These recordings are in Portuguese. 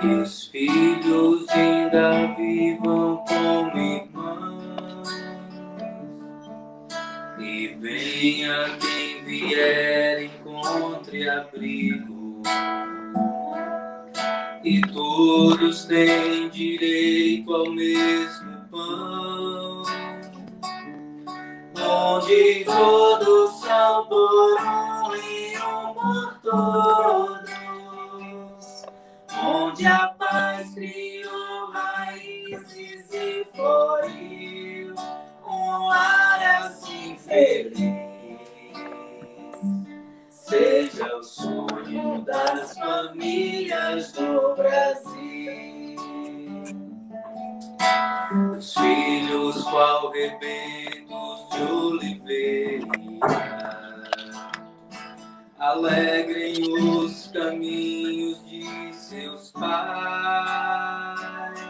que os filhos ainda vivam como irmãos, e venha quem vier, encontre abrigo, e todos têm direito ao mesmo pão, onde todos são por um e um por todos, onde a paz criou raízes e floriu um lar assim feliz. Seja o sonho das famílias do Brasil, os filhos qual rebentos de oliveira alegrem os caminhos de seus pais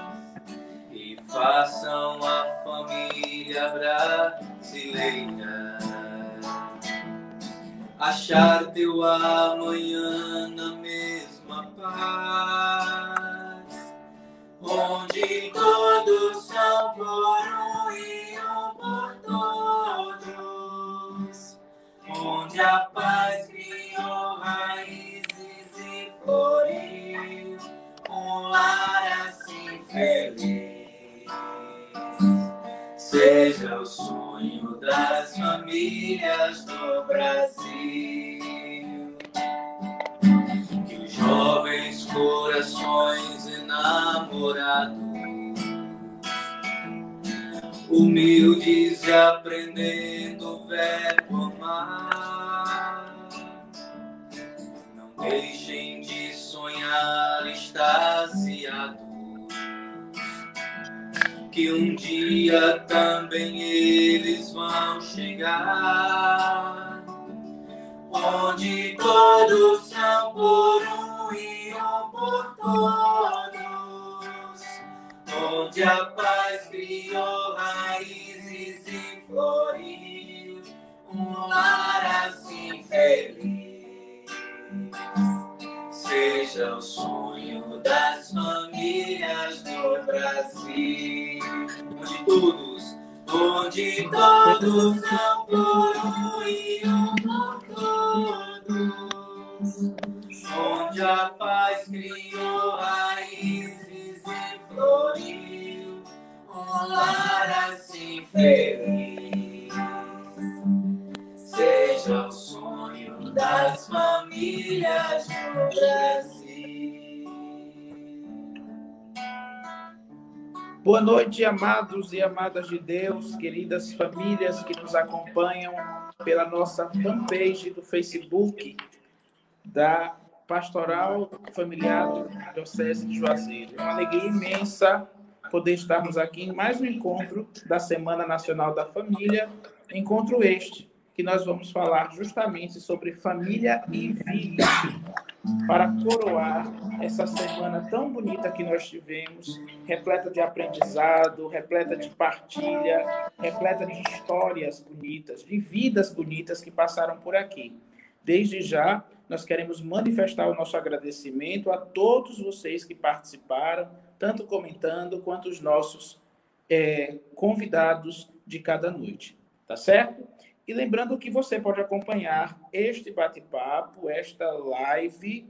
e façam a família brasileira achar teu amanhã na mesma paz, onde todos são por um e um por todos, onde a paz criou raízes e floriu um lar assim feliz. Seja o sonho das famílias do Brasil, que os jovens corações enamorados, humildes e aprendendo o verbo amar, não deixem de sonhar extasiados, que um dia também eles vão chegar, onde todos são por um e um por todos, onde a paz criou raízes e floriu um lar assim feliz. Seja o sonho das famílias do Brasil, onde todos são por um e um por todos, onde a paz criou raízes e floriu um lar assim feliz. Seja o sonho das famílias do Brasil. Boa noite, amados e amadas de Deus, queridas famílias que nos acompanham pela nossa fanpage do Facebook da Pastoral Familiar da Diocese de Juazeiro. É uma alegria imensa poder estarmos aqui em mais um encontro da Semana Nacional da Família, encontro este que nós vamos falar justamente sobre família e vida, para coroar essa semana tão bonita que nós tivemos, repleta de aprendizado, repleta de partilha, repleta de histórias bonitas, de vidas bonitas que passaram por aqui. Desde já, nós queremos manifestar o nosso agradecimento a todos vocês que participaram, tanto comentando quanto os nossos convidados de cada noite. Tá certo? E lembrando que você pode acompanhar este bate-papo, esta live,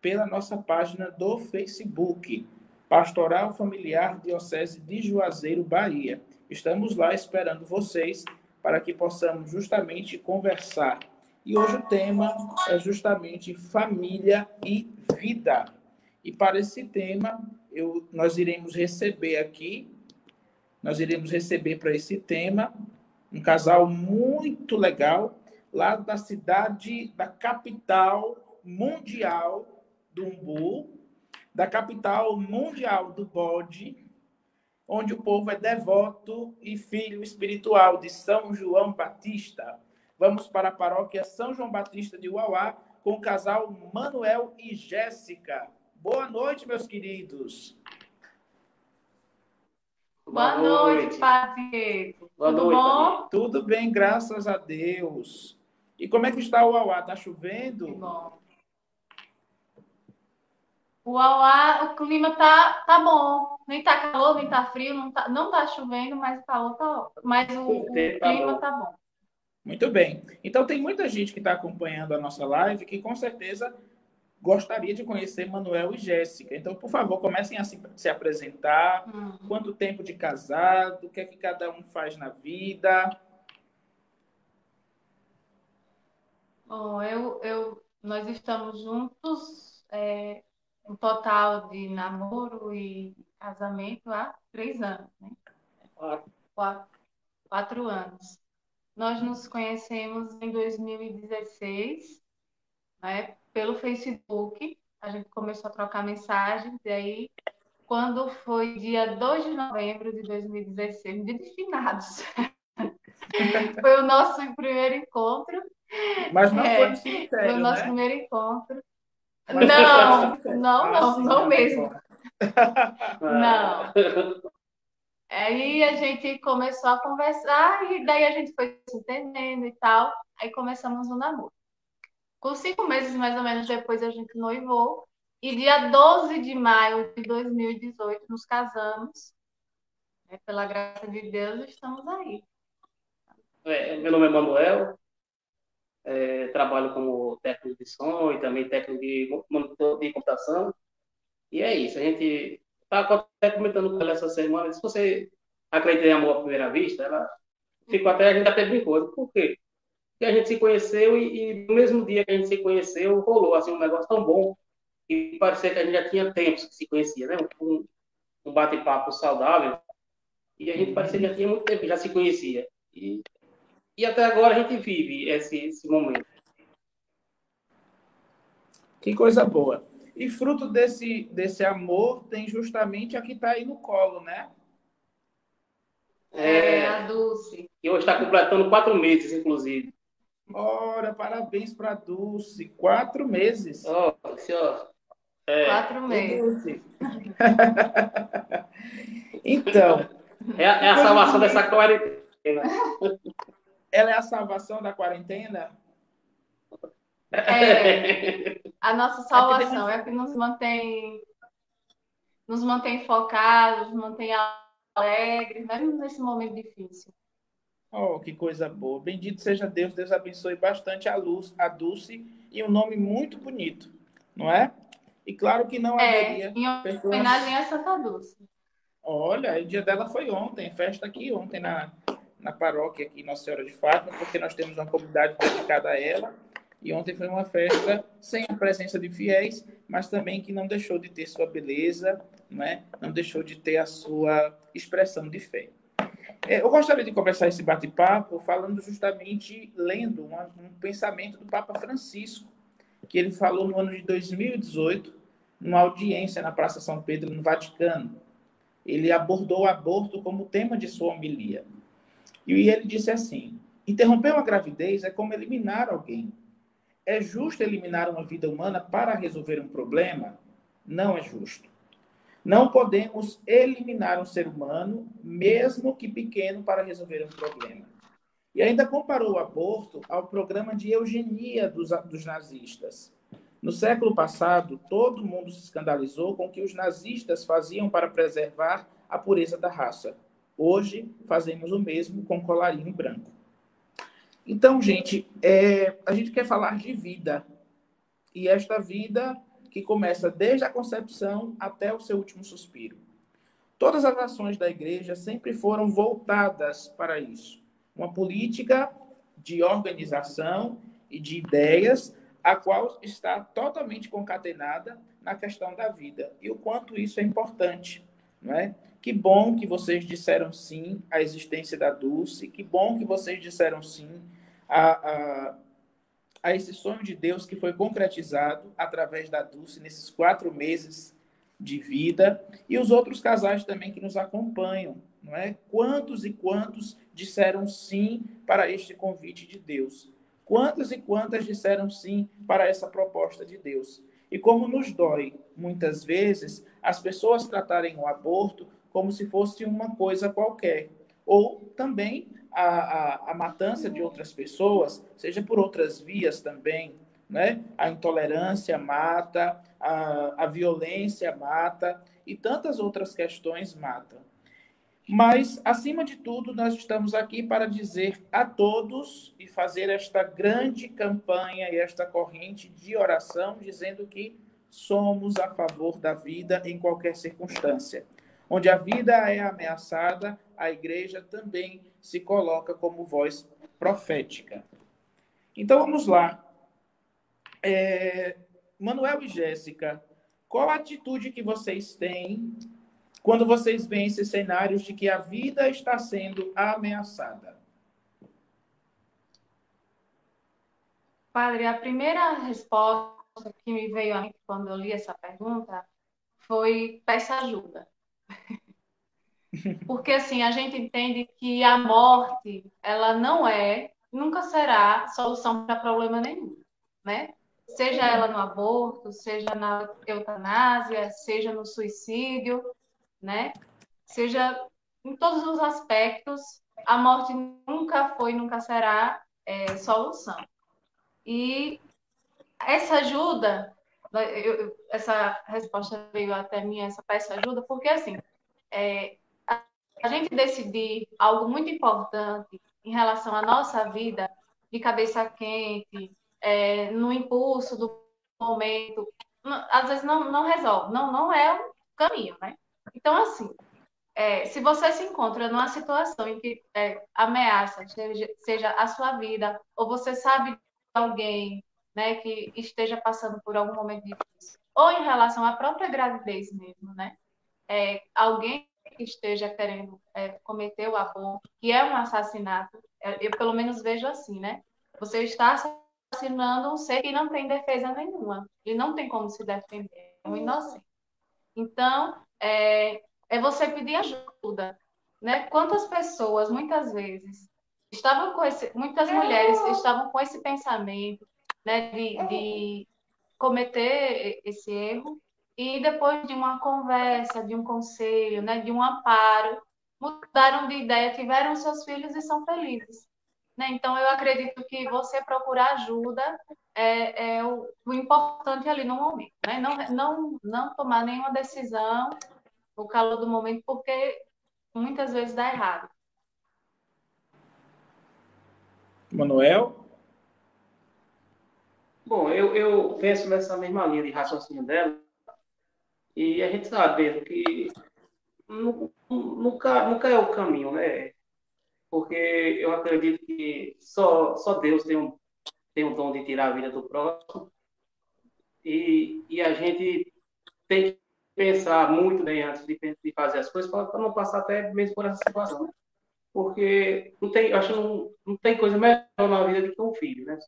pela nossa página do Facebook, Pastoral Familiar Diocese de Juazeiro, Bahia. Estamos lá esperando vocês para que possamos justamente conversar. E hoje o tema é justamente família e vida. E para esse tema, nós iremos receber para esse tema um casal muito legal, lá da cidade, da capital mundial do umbu, da capital mundial do bode, onde o povo é devoto e filho espiritual de São João Batista. Vamos para a paróquia São João Batista de Uauá, com o casal Manuel e Jéssica. Boa noite, meus queridos. Boa noite, Padre. Tudo bom? Tudo bem, graças a Deus. E como é que está o Uauá? Está chovendo? Bom. O clima tá bom. Nem tá calor, nem tá frio, não tá chovendo, mas o calor tá. Mas o Tá clima bom. tá bom. Muito bem. Então, tem muita gente que está acompanhando a nossa live que, com certeza, gostaria de conhecer Manuel e Jéssica. Então, por favor, comecem a se apresentar. Quanto tempo de casado? O que é que cada um faz na vida? Bom, nós estamos juntos, um total de namoro e casamento há 3 anos, né? 4 anos. Nós nos conhecemos em 2016, né, pelo Facebook. A gente começou a trocar mensagens, e aí, quando foi dia 2 de novembro de 2016, dia de finados, foi o nosso primeiro encontro. Mas não foi no Foi o cemitério, nosso né? primeiro encontro. Mas não foi no cemitério. Não Sim, mesmo. bom. Não. Aí a gente começou a conversar e daí a gente foi se entendendo e tal. Aí começamos o namoro. Com 5 meses, mais ou menos, depois a gente noivou. E dia 12 de maio de 2018 nos casamos. Pela graça de Deus, estamos aí. Meu nome é Manuel, trabalho como técnico de som e também técnico de monitor de computação. E é isso, a gente está até comentando com ela essa semana, se você acredita em amor à primeira vista, ela ficou até, a gente até brincou. Por quê? Porque a gente se conheceu e no mesmo dia que a gente se conheceu, rolou assim, um negócio tão bom e parecia que a gente já tinha tempos que se conhecia, né? Um bate-papo saudável. E a gente parecia que já tinha muito tempo que já se conhecia. E até agora a gente vive esse momento. Que coisa boa. E fruto desse amor tem justamente a que está aí no colo, né? A Dulce. E hoje está completando 4 meses, inclusive. Ora, parabéns para a Dulce. 4 meses. Ó, 4 Ô, meses. Dulce. Então. É a salvação dessa quarentena. Ela é a salvação da quarentena? A nossa salvação é o que nos mantém focados, nos mantém alegres, mesmo nesse momento difícil. Oh, que coisa boa. Bendito seja Deus. Deus abençoe bastante a Dulce, e um nome muito bonito, não é? E claro que não haveria em homenagem a Santa Dulce. Olha, o dia dela foi ontem, festa aqui ontem na paróquia aqui, Nossa Senhora de Fátima, porque nós temos uma comunidade dedicada a ela. E ontem foi uma festa sem a presença de fiéis, mas também que não deixou de ter sua beleza, não deixou de ter a sua expressão de fé. Eu gostaria de começar esse bate-papo falando justamente, lendo um pensamento do Papa Francisco, que ele falou no ano de 2018, numa audiência na Praça São Pedro, no Vaticano. Ele abordou o aborto como tema de sua homilia. E ele disse assim: interromper uma gravidez é como eliminar alguém. É justo eliminar uma vida humana para resolver um problema? Não é justo. Não podemos eliminar um ser humano, mesmo que pequeno, para resolver um problema. E ainda comparou o aborto ao programa de eugenia dos nazistas. No século passado, todo mundo se escandalizou com o que os nazistas faziam para preservar a pureza da raça. Hoje, fazemos o mesmo com colarinho branco. Então, gente, a gente quer falar de vida. E esta vida que começa desde a concepção até o seu último suspiro. Todas as ações da igreja sempre foram voltadas para isso. Uma política de organização e de ideias, a qual está totalmente concatenada na questão da vida. E o quanto isso é importante, não é? Que bom que vocês disseram sim à existência da Dulce, que bom que vocês disseram sim a esse sonho de Deus que foi concretizado através da Dulce nesses 4 meses de vida, e os outros casais também que nos acompanham, não é? Quantos e quantos disseram sim para este convite de Deus? Quantas e quantas disseram sim para essa proposta de Deus? E como nos dói, muitas vezes, as pessoas tratarem o aborto como se fosse uma coisa qualquer. Ou também a matança de outras pessoas, seja por outras vias também, né? A intolerância mata, a violência mata e tantas outras questões matam. Mas, acima de tudo, nós estamos aqui para dizer a todos e fazer esta grande campanha e esta corrente de oração, dizendo que somos a favor da vida em qualquer circunstância. Onde a vida é ameaçada, a igreja também se coloca como voz profética. Então, vamos lá. Manuel e Jéssica, qual a atitude que vocês têm quando vocês veem esses cenários de que a vida está sendo ameaçada? Padre, a primeira resposta que me veio a mim quando eu li essa pergunta foi peça ajuda. Porque, assim, a gente entende que a morte, ela não é, nunca será solução para problema nenhum, né? Seja ela no aborto, seja na eutanásia, seja no suicídio, né? Seja em todos os aspectos, a morte nunca foi, nunca será solução. E essa ajuda, essa resposta veio até mim, essa peça ajuda, porque assim, a gente decidir algo muito importante em relação à nossa vida, de cabeça quente, no impulso do momento, às vezes não resolve, não é o caminho, né? Então, assim, se você se encontra numa situação em que ameaça, seja a sua vida, ou você sabe de alguém, né, que esteja passando por algum momento difícil, ou em relação à própria gravidez mesmo, né? Alguém que esteja querendo cometer o aborto, que é um assassinato, eu pelo menos vejo assim, né? Você está assassinando um ser que não tem defesa nenhuma, ele não tem como se defender, é um inocente. Então, é você pedir ajuda, né? Quantas pessoas, muitas vezes, muitas mulheres estavam com esse pensamento, né, de cometer esse erro, e depois de uma conversa, de um conselho, né, de um amparo, mudaram de ideia, tiveram seus filhos e são felizes, né? Então, eu acredito que você procurar ajuda é o importante ali no momento, né? Não tomar nenhuma decisão no calor do momento, porque muitas vezes dá errado. Manuel? Bom, eu penso nessa mesma linha de raciocínio dela, e a gente sabe que nunca é o caminho, né? Porque eu acredito que só Deus tem um dom de tirar a vida do próximo, e a gente tem que pensar muito bem antes de fazer as coisas para não passar até mesmo por essa situação, né? Porque acho que não tem coisa melhor na vida do que um filho, né? Você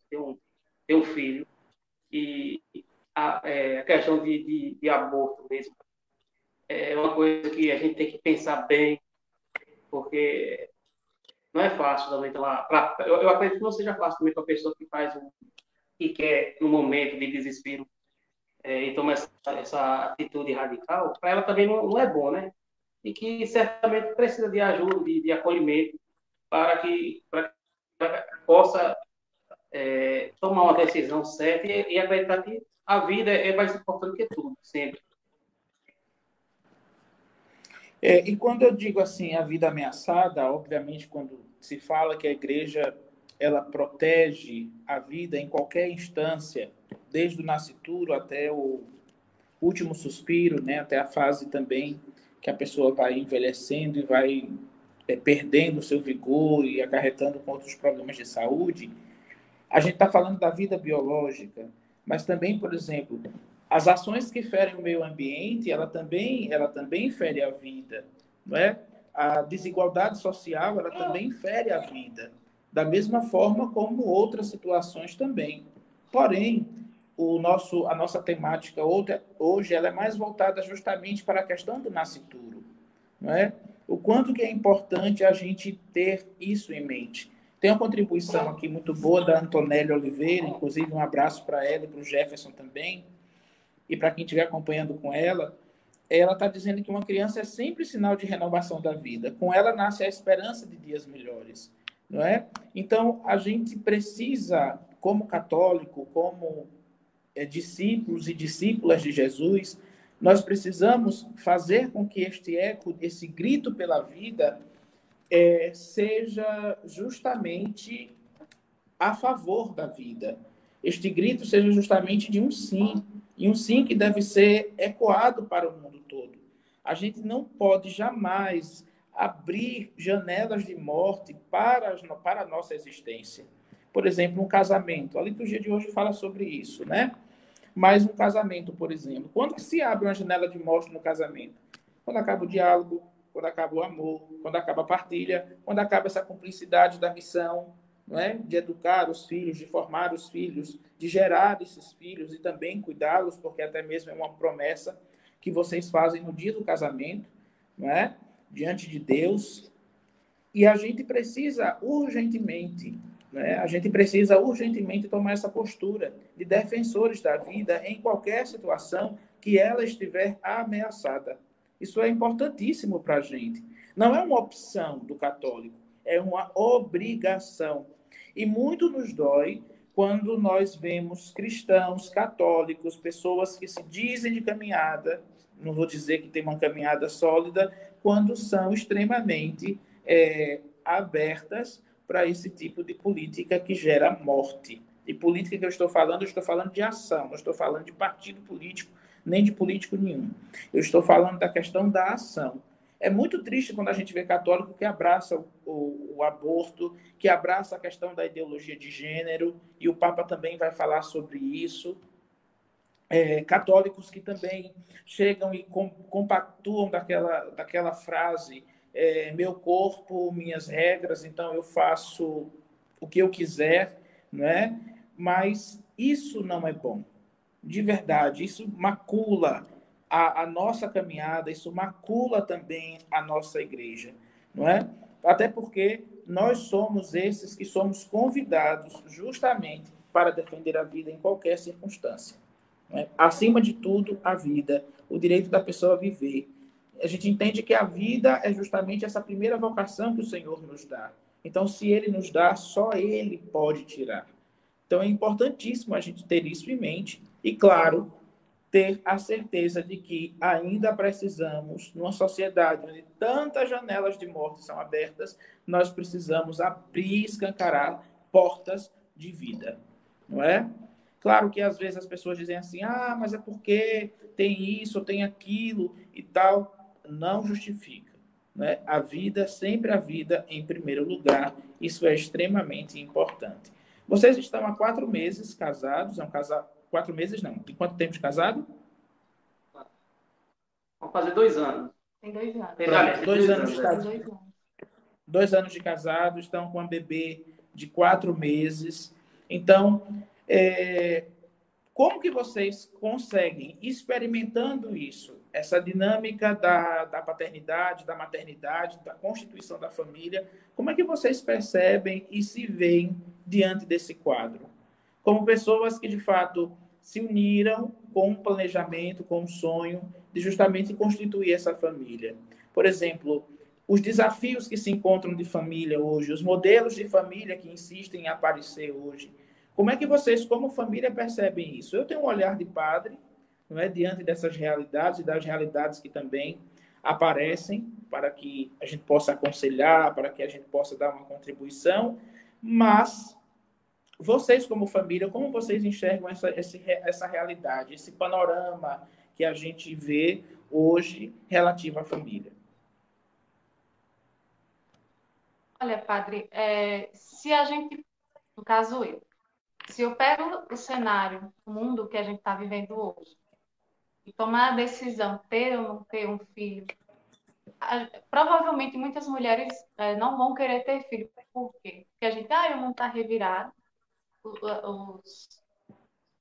ter um filho, e a questão de aborto mesmo é uma coisa que a gente tem que pensar bem, porque não é fácil também. Então, eu acredito que não seja fácil também para a pessoa que quer, no momento de desespero, e toma essa atitude radical, para ela também não é bom, né? E que certamente precisa de ajuda, de acolhimento, para que possa tomar uma decisão certa e acreditar que a vida é mais importante que tudo, sempre. E quando eu digo assim, a vida ameaçada, obviamente, quando se fala que a igreja ela protege a vida em qualquer instância, desde o nascituro até o último suspiro, né, até a fase também que a pessoa vai envelhecendo e vai perdendo o seu vigor e acarretando com outros problemas de saúde. A gente está falando da vida biológica, mas também, por exemplo, as ações que ferem o meio ambiente, ela também fere a vida, não é? A desigualdade social, ela também fere a vida, da mesma forma como outras situações também. Porém, a nossa temática hoje ela é mais voltada justamente para a questão do nascituro, não é? O quanto que é importante a gente ter isso em mente. Tem uma contribuição aqui muito boa da Antonella Oliveira, inclusive um abraço para ela e para o Jefferson também, e para quem estiver acompanhando com ela. Ela está dizendo que uma criança é sempre sinal de renovação da vida. Com ela nasce a esperança de dias melhores, não é? Então, a gente precisa como católico, como discípulos e discípulas de Jesus, nós precisamos fazer com que este eco, esse grito pela vida, seja justamente a favor da vida. Este grito seja justamente de um sim, e um sim que deve ser ecoado para o mundo todo. A gente não pode jamais abrir janelas de morte para a nossa existência. Por exemplo, um casamento. A liturgia de hoje fala sobre isso, né? Mas um casamento, por exemplo, quando se abre uma janela de morte no casamento? Quando acaba o diálogo, quando acaba o amor, quando acaba a partilha, quando acaba essa cumplicidade da missão, não é? De educar os filhos, de formar os filhos, de gerar esses filhos e também cuidá-los, porque até mesmo é uma promessa que vocês fazem no dia do casamento, não é? Diante de Deus. E a gente precisa urgentemente, né? A gente precisa urgentemente tomar essa postura de defensores da vida em qualquer situação que ela estiver ameaçada. Isso é importantíssimo para a gente. Não é uma opção do católico, é uma obrigação. E muito nos dói quando nós vemos cristãos, católicos, pessoas que se dizem de caminhada, não vou dizer que tem uma caminhada sólida, quando são extremamente abertas para esse tipo de política que gera morte. E política que eu estou falando de ação, não estou falando de partido político, nem de político nenhum. Eu estou falando da questão da ação. É muito triste quando a gente vê católico que abraça o aborto, que abraça a questão da ideologia de gênero, e o Papa também vai falar sobre isso. Católicos que também chegam e compactuam daquela frase, meu corpo, minhas regras, então eu faço o que eu quiser, né? Mas isso não é bom. De verdade, isso macula a nossa caminhada, isso macula também a nossa igreja, não é? Até porque nós somos esses que somos convidados justamente para defender a vida em qualquer circunstância. Né? Acima de tudo, a vida, o direito da pessoa a viver. A gente entende que a vida é justamente essa primeira vocação que o Senhor nos dá. Então, se Ele nos dá, só Ele pode tirar. Então, é importantíssimo a gente ter isso em mente e, claro, ter a certeza de que ainda precisamos, numa sociedade onde tantas janelas de morte são abertas, nós precisamos abrir, escancarar portas de vida, não é? Claro que às vezes as pessoas dizem assim, mas é porque tem isso, tem aquilo e tal. Não justifica, né? A vida, sempre a vida em primeiro lugar. Isso é extremamente importante. Vocês estão há 4 meses casados, 4 meses não. Tem quanto tempo de casado? Vamos fazer 2 anos. Tem 2 anos. Pronto, 2 anos de Tem casado. 2 anos. 2 anos de casado, estão com uma bebê de 4 meses. Então, como que vocês conseguem, experimentando isso, essa dinâmica da paternidade, da maternidade, da constituição da família, como é que vocês percebem e se veem diante desse quadro? Como pessoas que, de fato, se uniram com um planejamento, com um sonho de justamente constituir essa família. Por exemplo, os desafios que se encontram de família hoje, os modelos de família que insistem em aparecer hoje. Como é que vocês, como família, percebem isso? Eu tenho um olhar de padre, não é, diante dessas realidades e das realidades que também aparecem para que a gente possa aconselhar, para que a gente possa dar uma contribuição, mas vocês, como família, como vocês enxergam essa realidade, esse panorama que a gente vê hoje relativo à família? Olha, padre, se a gente, no caso se eu pego o cenário, o mundo que a gente está vivendo hoje, e tomar a decisão, ter ou não ter um filho, provavelmente muitas mulheres não vão querer ter filho. Por quê? Porque a gente, o mundo está revirado,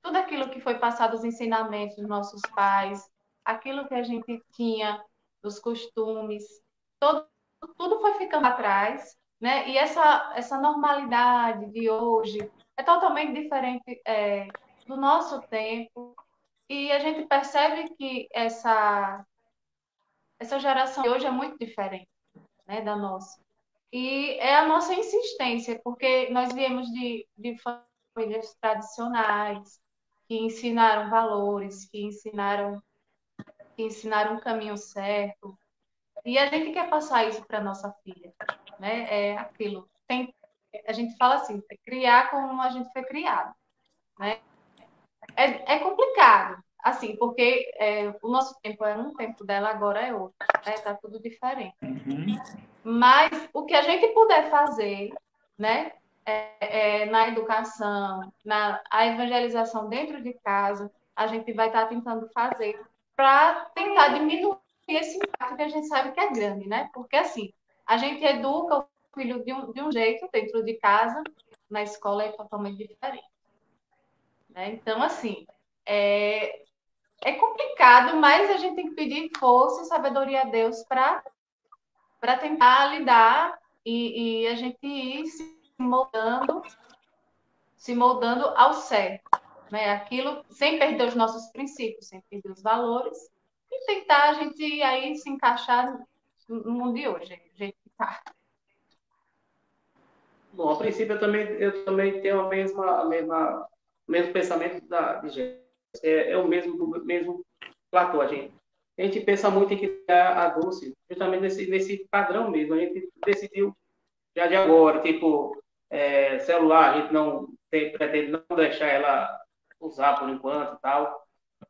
tudo aquilo que foi passado, os ensinamentos dos nossos pais, aquilo que a gente tinha, os costumes, tudo foi ficando atrás, né? E essa normalidade de hoje é totalmente diferente do nosso tempo. E a gente percebe que essa geração de hoje é muito diferente, né, da nossa. E é a nossa insistência, porque nós viemos de famílias tradicionais, que ensinaram valores, que ensinaram um caminho certo. E a gente quer passar isso para nossa filha, né? É aquilo. A gente fala assim, criar como a gente foi criado, né? É complicado, assim, porque o nosso tempo é um, o tempo dela agora é outro, né? Tá tudo diferente. Uhum. Mas o que a gente puder fazer, né? Na educação, a evangelização dentro de casa, a gente vai estar tentando fazer para tentar diminuir esse impacto que a gente sabe que é grande, né? Porque assim, a gente educa o filho de um jeito dentro de casa, na escola é totalmente diferente, né? Então, assim, é complicado, mas a gente tem que pedir força e sabedoria a Deus para tentar lidar e a gente ir se moldando ao certo, né? Aquilo sem perder os nossos princípios, sem perder os valores e tentar a gente aí se encaixar no mundo de hoje, do jeito que tá. Bom, a princípio eu também tenho o mesmo pensamento de gente. É o mesmo Platão, a gente pensa muito em criar a Dulce, justamente nesse padrão mesmo. A gente decidiu já de agora, tipo, celular, a gente pretende não deixar ela usar por enquanto e tal,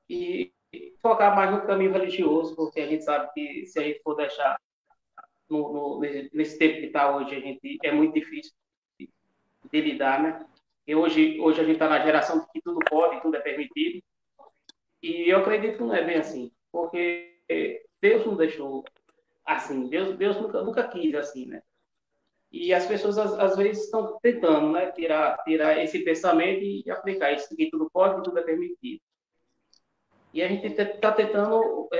e focar mais no caminho religioso, porque a gente sabe que se a gente for deixar nesse tempo que está hoje, é muito difícil de lidar, né? E hoje a gente está na geração que tudo pode, tudo é permitido, e eu acredito que não é bem assim, porque Deus não deixou assim, Deus nunca quis assim, né? E as pessoas, às vezes, estão tentando, né, tirar esse pensamento e aplicar isso, que tudo pode, que tudo é permitido. E a gente está tentando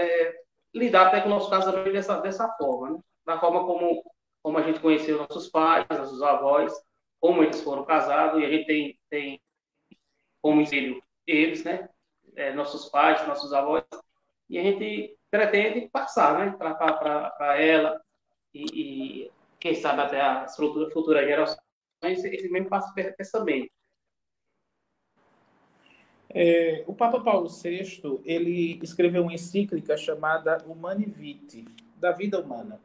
lidar até com o nosso casamento dessa forma, né? Da forma como a gente conheceu nossos pais, nossos avós, como eles foram casados, e a gente tem como espelho eles, né? Nossos pais, nossos avós, e a gente pretende passar, né, para ela e quem sabe até as futuras gerações esse mesmo pensamento. O Papa Paulo VI, ele escreveu uma encíclica chamada Humani Vitae, da vida humana.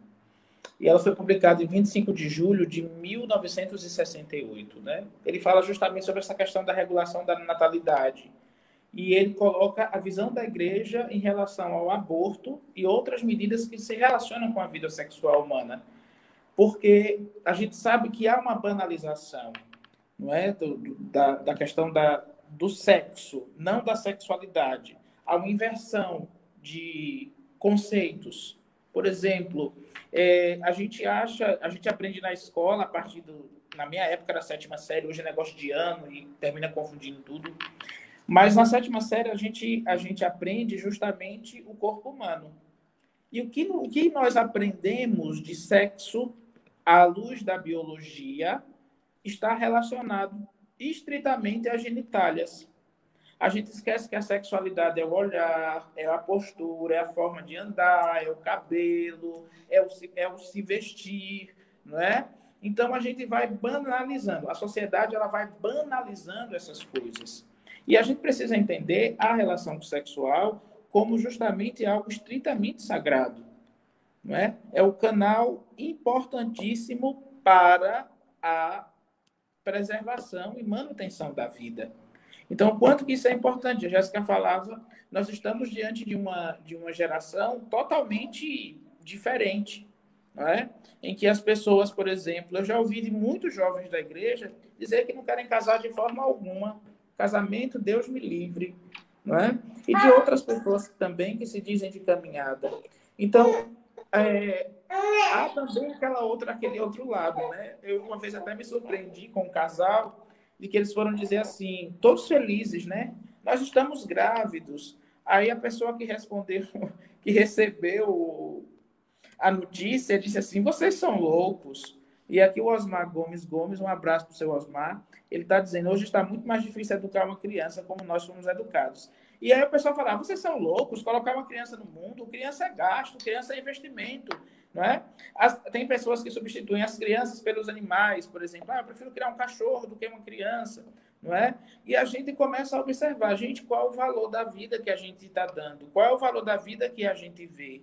E ela foi publicada em 25 de julho de 1968, né? Ele fala justamente sobre essa questão da regulação da natalidade. E ele coloca a visão da igreja em relação ao aborto e outras medidas que se relacionam com a vida sexual humana. Porque a gente sabe que há uma banalização, não é? Da questão do sexo, não da sexualidade. Há uma inversão de conceitos. Por exemplo, a gente aprende na escola, na minha época era a 7ª série, hoje é negócio de ano e termina confundindo tudo. Mas na 7ª série a gente aprende justamente o corpo humano. E o que nós aprendemos de sexo à luz da biologia está relacionado estritamente às genitálias. A gente esquece que a sexualidade é o olhar, é a postura, é a forma de andar, é o cabelo, é o se vestir, não é? Então a gente vai banalizando, a sociedade ela vai banalizando essas coisas. E a gente precisa entender a relação sexual como justamente algo estritamente sagrado, não é? É o canal importantíssimo para a preservação e manutenção da vida. Então, quanto que isso é importante? A Jéssica falava, nós estamos diante de uma geração totalmente diferente, não é? Em que as pessoas, por exemplo, eu já ouvi de muitos jovens da igreja dizer que não querem casar de forma alguma. Casamento, Deus me livre, não é? E de outras pessoas também que se dizem de caminhada. Então, há também aquele outro lado, né? Eu uma vez até me surpreendi com um casal de que eles foram dizer assim, todos felizes, né? Nós estamos grávidos. Aí a pessoa que respondeu, que recebeu a notícia, disse assim, vocês são loucos. E aqui o Osmar Gomes, um abraço para o seu Osmar, ele está dizendo, hoje está muito mais difícil educar uma criança como nós fomos educados. E aí o pessoal falava, vocês são loucos, colocar uma criança no mundo, criança é gasto, criança é investimento, não é? Tem pessoas que substituem as crianças pelos animais, por exemplo, eu prefiro criar um cachorro do que uma criança. não é? E a gente começa a observar, gente, qual é o valor da vida que a gente está dando? Qual é o valor da vida que a gente vê?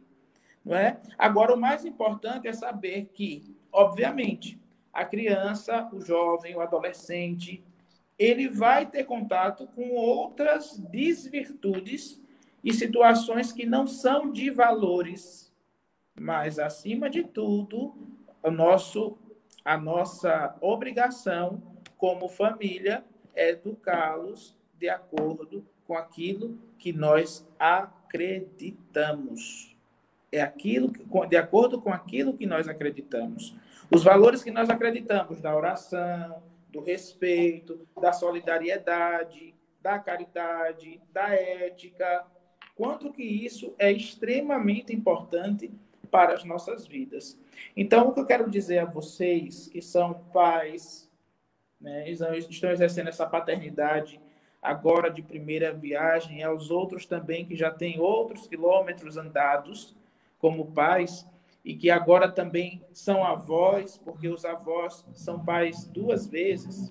Não é? Agora, o mais importante é saber que, obviamente, a criança, o jovem, o adolescente, ele vai ter contato com outras desvirtudes e situações que não são de valores, mas, acima de tudo, a nossa obrigação como família é educá-los de acordo com aquilo que nós acreditamos. É aquilo de acordo com aquilo que nós acreditamos. Os valores que nós acreditamos da oração, do respeito, da solidariedade, da caridade, da ética, quanto que isso é extremamente importante para as nossas vidas. Então, o que eu quero dizer a vocês que são pais, né, estão exercendo essa paternidade agora de primeira viagem, e aos outros também que já têm outros quilômetros andados como pais, e que agora também são avós, porque os avós são pais duas vezes,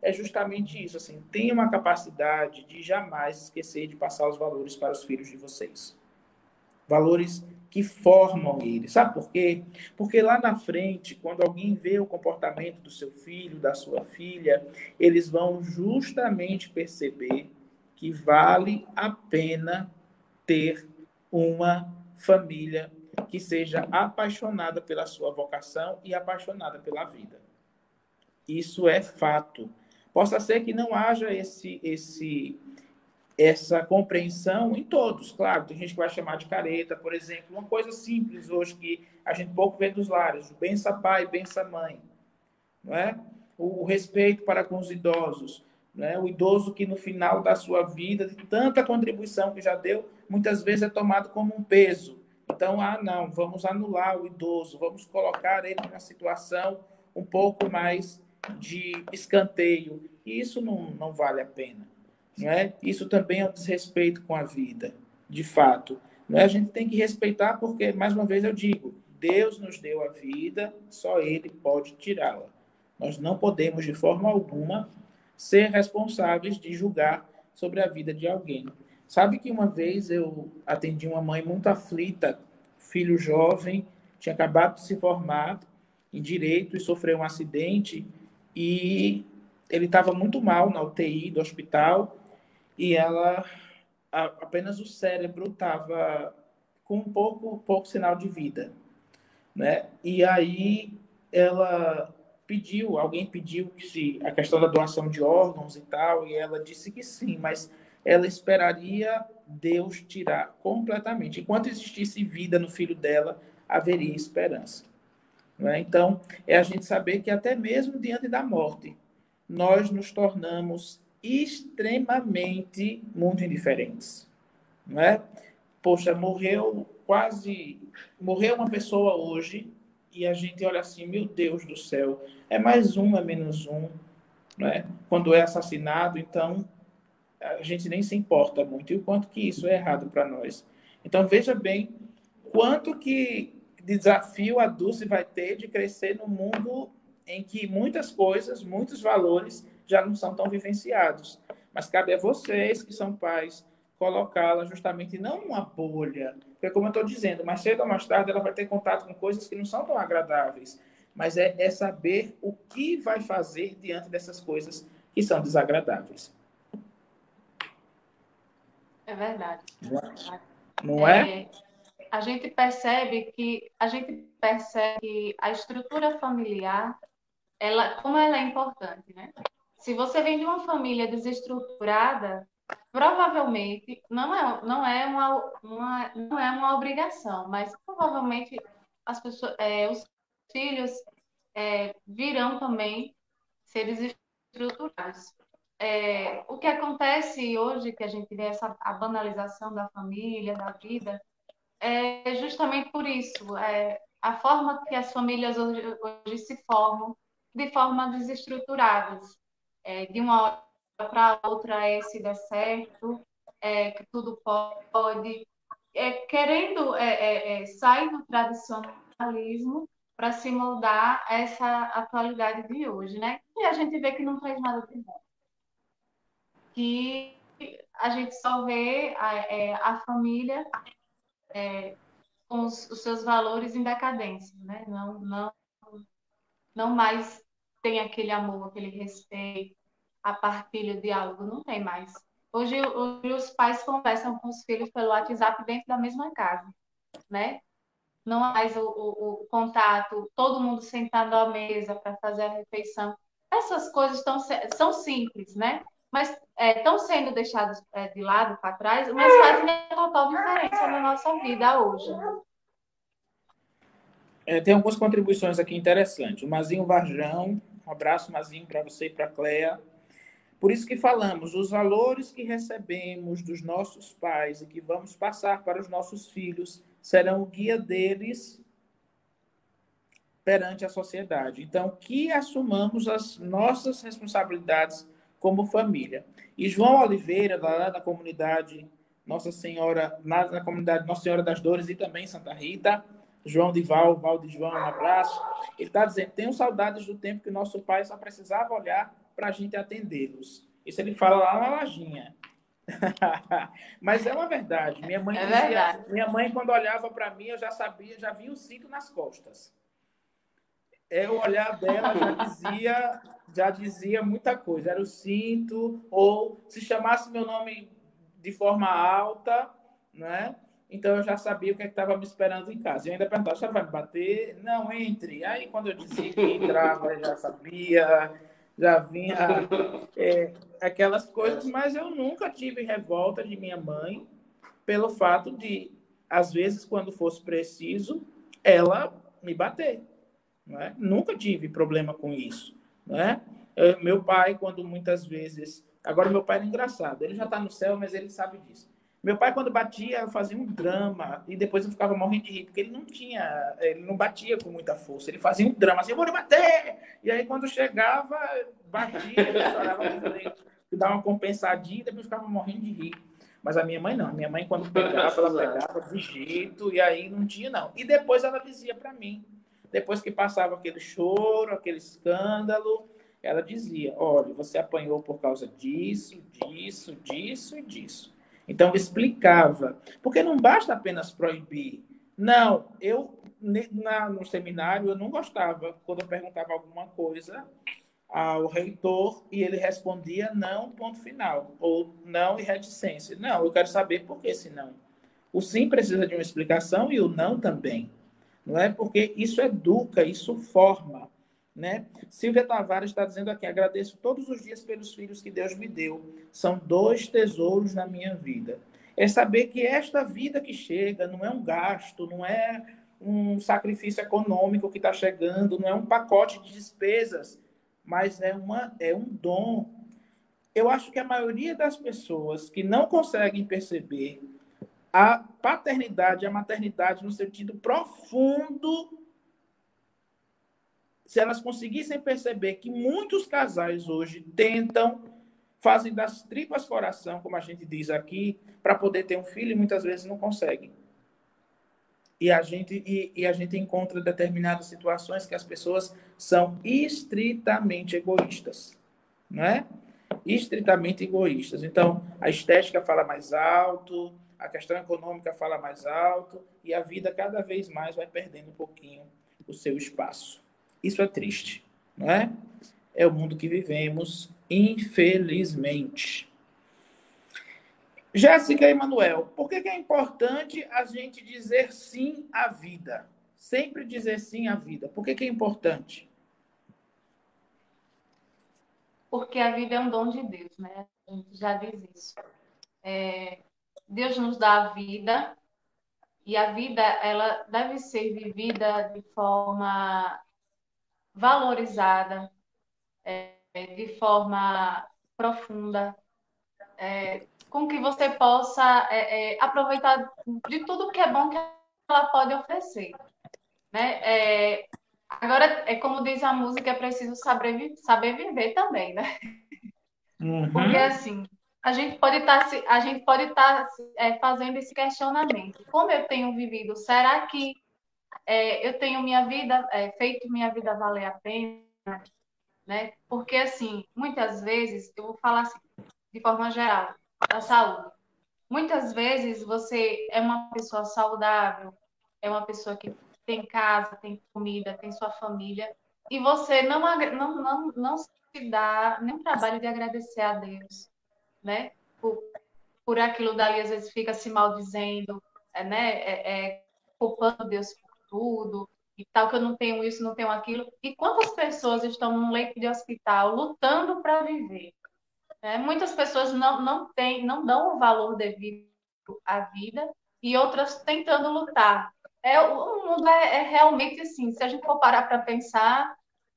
é justamente isso, assim, tenha uma capacidade de jamais esquecer de passar os valores para os filhos de vocês. Valores que formam eles. Sabe por quê? Porque lá na frente, quando alguém vê o comportamento do seu filho, da sua filha, eles vão justamente perceber que vale a pena ter uma família que seja apaixonada pela sua vocação e apaixonada pela vida. Isso é fato. Possa ser que não haja essa compreensão em todos, claro. Tem gente que vai chamar de careta, por exemplo. Uma coisa simples hoje que a gente pouco vê dos lares: o bença pai, bença mãe. Não é? O respeito para com os idosos. Não é? O idoso que no final da sua vida, de tanta contribuição que já deu, muitas vezes é tomado como um peso. Então, não, vamos anular o idoso, vamos colocar ele numa situação um pouco mais de escanteio. E isso não vale a pena. Não é? Isso também é um desrespeito com a vida, de fato. Não é? A gente tem que respeitar porque, mais uma vez eu digo, Deus nos deu a vida, só Ele pode tirá-la. Nós não podemos, de forma alguma, ser responsáveis de julgar sobre a vida de alguém. Sabe que uma vez eu atendi uma mãe muito aflita, filho jovem, tinha acabado de se formar em Direito e sofreu um acidente e ele estava muito mal na UTI do hospital e ela, apenas o cérebro estava com um pouco sinal de vida, né? E aí alguém pediu que se a questão da doação de órgãos e tal, e ela disse que sim, mas ela esperaria Deus tirar completamente. Enquanto existisse vida no filho dela, haveria esperança. Não é? Então, é a gente saber que até mesmo diante da morte, nós nos tornamos extremamente muito indiferentes. Não é? Poxa, morreu uma pessoa hoje e a gente olha assim, meu Deus do céu, é mais um, é menos um, não é? Quando é assassinado, então a gente nem se importa muito e o quanto que isso é errado para nós. Então veja bem quanto que desafio a Dulce vai ter de crescer num mundo em que muitas coisas, muitos valores já não são tão vivenciados. Mas cabe a vocês que são pais colocá-la justamente não numa bolha, porque como eu estou dizendo, mais cedo ou mais tarde ela vai ter contato com coisas que não são tão agradáveis, mas é saber o que vai fazer diante dessas coisas que são desagradáveis. É verdade. Não é? A gente percebe que a estrutura familiar, como ela é importante, né? Se você vem de uma família desestruturada, provavelmente não é uma obrigação, mas provavelmente as pessoas, os filhos virão também ser desestruturados. O que acontece hoje, que a gente vê a banalização da família, da vida, é justamente por isso. A forma que as famílias hoje se formam, de forma desestruturadas. De uma hora para outra, se der certo, que tudo pode. Querendo sair do tradicionalismo para se moldar a essa atualidade de hoje, né? E a gente vê que não traz nada de bom. que a gente só vê a família com os seus valores em decadência, né? Não mais tem aquele amor, aquele respeito, a partilha, o diálogo, não tem mais. Hoje os pais conversam com os filhos pelo WhatsApp dentro da mesma casa, né? Não há mais o contato, todo mundo sentado à mesa para fazer a refeição. Essas coisas são simples, né? Mas estão sendo deixadas de lado para trás, mas fazem total diferença na nossa vida hoje. Tem algumas contribuições aqui interessantes. O Mazinho Varjão, um abraço, Mazinho, para você e para a Cléa. Por isso que falamos, os valores que recebemos dos nossos pais e que vamos passar para os nossos filhos serão o guia deles perante a sociedade. Então, que assumamos as nossas responsabilidades como família. E João Oliveira, lá da comunidade Nossa Senhora, na comunidade Nossa Senhora das Dores e também Santa Rita, João de Val de João, um abraço. Ele está dizendo, tenho saudades do tempo que nosso pai só precisava olhar para a gente atendê-los. Isso ele fala lá na lojinha. Mas é uma verdade. Minha mãe, quando olhava para mim, eu já sabia, já via o cinto nas costas. O olhar dela já dizia muita coisa. Era o cinto, ou se chamasse meu nome de forma alta, né? Então eu já sabia o que estava me esperando em casa. Eu ainda perguntava, você vai me bater? Não, entre. Aí quando eu disse que entrava, já sabia, já vinha aquelas coisas, mas eu nunca tive revolta de minha mãe pelo fato de, às vezes, quando fosse preciso, ela me bater. Não é? Nunca tive problema com isso. Não é? Meu pai, quando muitas vezes... Agora, meu pai era engraçado. Ele já está no céu, mas ele sabe disso. Meu pai, quando batia, eu fazia um drama e depois eu ficava morrendo de rir, porque ele não batia com muita força. Ele fazia um drama, assim, eu vou lhe bater! E aí, quando chegava, batia, eu chorava, eu dava uma compensadinha e depois ficava morrendo de rir. Mas a minha mãe não. Minha mãe, quando pegava, ela pegava de jeito e aí não tinha, não. E depois ela dizia para mim, depois que passava aquele choro, aquele escândalo, ela dizia, olha, você apanhou por causa disso, disso, disso e disso. Então, explicava. Porque não basta apenas proibir. Não, no seminário, eu não gostava quando eu perguntava alguma coisa ao reitor e ele respondia não, ponto final. Ou não e reticência. Não, eu quero saber por que esse não. O sim precisa de uma explicação e o não também. Não é? Porque isso educa, isso forma. Né? Silvia Tavares está dizendo aqui, agradeço todos os dias pelos filhos que Deus me deu. São 2 tesouros na minha vida. É saber que esta vida que chega não é um gasto, não é um sacrifício econômico que está chegando, não é um pacote de despesas, mas é um dom. Eu acho que a maioria das pessoas que não conseguem perceber a paternidade, a maternidade no sentido profundo, se elas conseguissem perceber que muitos casais hoje fazem das tripas coração, como a gente diz aqui, para poder ter um filho e muitas vezes não conseguem. E a gente encontra determinadas situações que as pessoas são estritamente egoístas, né? Estritamente egoístas. Então, a estética fala mais alto, a questão econômica fala mais alto, e a vida cada vez mais vai perdendo um pouquinho o seu espaço. Isso é triste, não é? É o mundo que vivemos, infelizmente. Jéssica e Manuel, por que é importante a gente dizer sim à vida? Sempre dizer sim à vida. Por que é importante? Porque a vida é um dom de Deus, né? A gente já diz isso. Deus nos dá a vida e a vida ela deve ser vivida de forma valorizada, de forma profunda, com que você possa aproveitar de tudo que é bom que ela pode oferecer, né? Agora, como diz a música, é preciso saber viver também, né? Uhum. Porque assim, a gente pode estar fazendo esse questionamento. Como eu tenho vivido? Será que eu tenho feito minha vida valer a pena? Né? Porque, assim, muitas vezes, eu vou falar assim, de forma geral, da saúde. Muitas vezes você é uma pessoa saudável, é uma pessoa que tem casa, tem comida, tem sua família, e você não se dá nem o trabalho de agradecer a Deus, né? Por aquilo dali, às vezes fica se maldizendo, culpando Deus por tudo, e tal, que eu não tenho isso, não tenho aquilo. E quantas pessoas estão num leito de hospital lutando para viver? Né? Muitas pessoas não dão o valor devido à vida e outras tentando lutar. O mundo é realmente assim, se a gente for parar para pensar,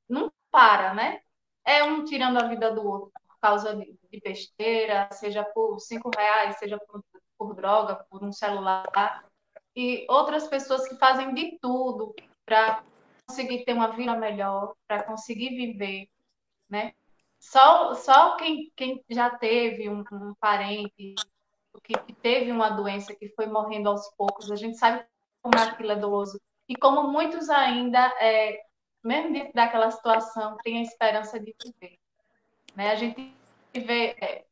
não para, né? É um tirando a vida do outro por causa de besteira, seja por R$ 5, seja por droga, por um celular. E outras pessoas que fazem de tudo para conseguir ter uma vida melhor, para conseguir viver, né? Só quem já teve um parente que teve uma doença que foi morrendo aos poucos, a gente sabe como aquilo é doloroso. E como muitos ainda, mesmo dentro daquela situação, têm a esperança de viver. Né? A gente vê.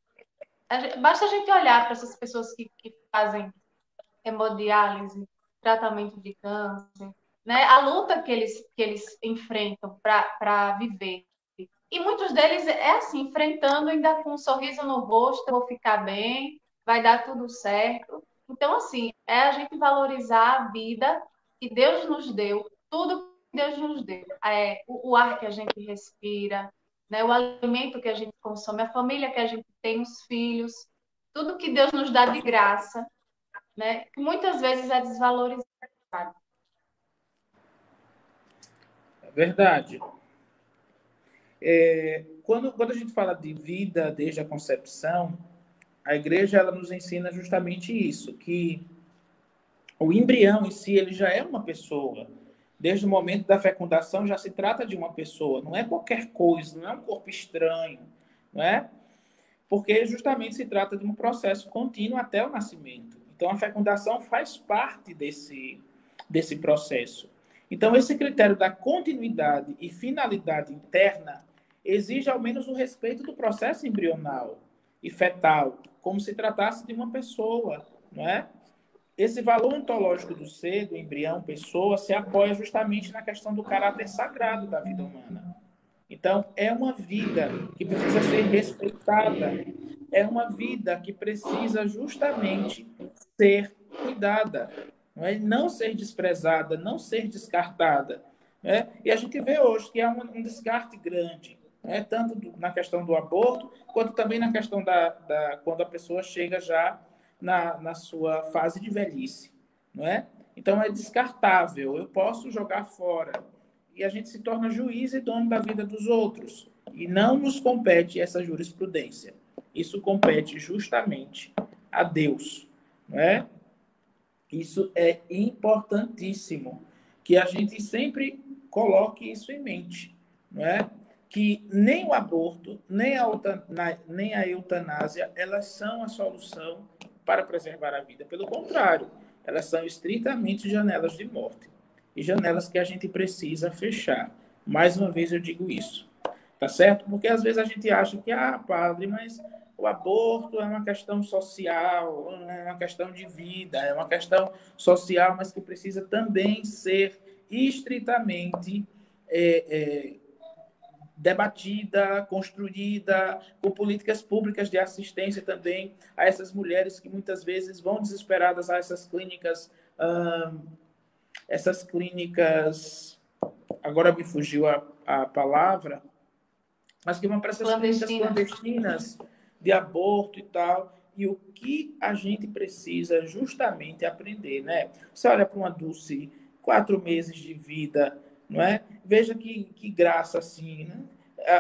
Basta a gente olhar para essas pessoas que fazem hemodiálise, tratamento de câncer, né? A luta que eles enfrentam para viver. E muitos deles é assim, enfrentando ainda com um sorriso no rosto, vou ficar bem, vai dar tudo certo. Então, assim, é a gente valorizar a vida que Deus nos deu, tudo que Deus nos deu. O ar que a gente respira, né? O alimento que a gente consome, a família que a gente tem, os filhos, tudo que Deus nos dá de graça, né? Que muitas vezes é desvalorizado. É verdade. Quando a gente fala de vida desde a concepção, a igreja ela nos ensina justamente isso, que o embrião em si ele já é uma pessoa. Desde o momento da fecundação já se trata de uma pessoa, não é qualquer coisa, não é um corpo estranho, não é? Porque justamente se trata de um processo contínuo até o nascimento. Então a fecundação faz parte desse processo. Então esse critério da continuidade e finalidade interna exige ao menos o respeito do processo embrional e fetal, como se tratasse de uma pessoa, não é? Esse valor ontológico do ser, do embrião, pessoa, se apoia justamente na questão do caráter sagrado da vida humana. Então, é uma vida que precisa ser respeitada, é uma vida que precisa justamente ser cuidada, não ser desprezada, não ser descartada. Né? E a gente vê hoje que há um descarte grande, né? Tanto na questão do aborto, quanto também na questão quando a pessoa chega já na sua fase de velhice. Não é? Então, é descartável, eu posso jogar fora. E a gente se torna juiz e dono da vida dos outros. E não nos compete essa jurisprudência. Isso compete justamente a Deus. Não é? Isso é importantíssimo, que a gente sempre coloque isso em mente. Não é? Que nem o aborto, nem a eutanásia, elas são a solução para preservar a vida. Pelo contrário, elas são estritamente janelas de morte. E janelas que a gente precisa fechar. Mais uma vez eu digo isso. Tá certo? Porque às vezes a gente acha que, padre, mas o aborto é uma questão social, é uma questão de vida, é uma questão social, mas que precisa também ser estritamente debatida, construída, com políticas públicas de assistência também a essas mulheres que muitas vezes vão desesperadas a essas clínicas, agora me fugiu a palavra, mas que vão para essas clínicas clandestinas de aborto e tal. E o que a gente precisa justamente aprender, né? Você olha para uma Dulce, 4 meses de vida, não é? Veja que graça assim, né?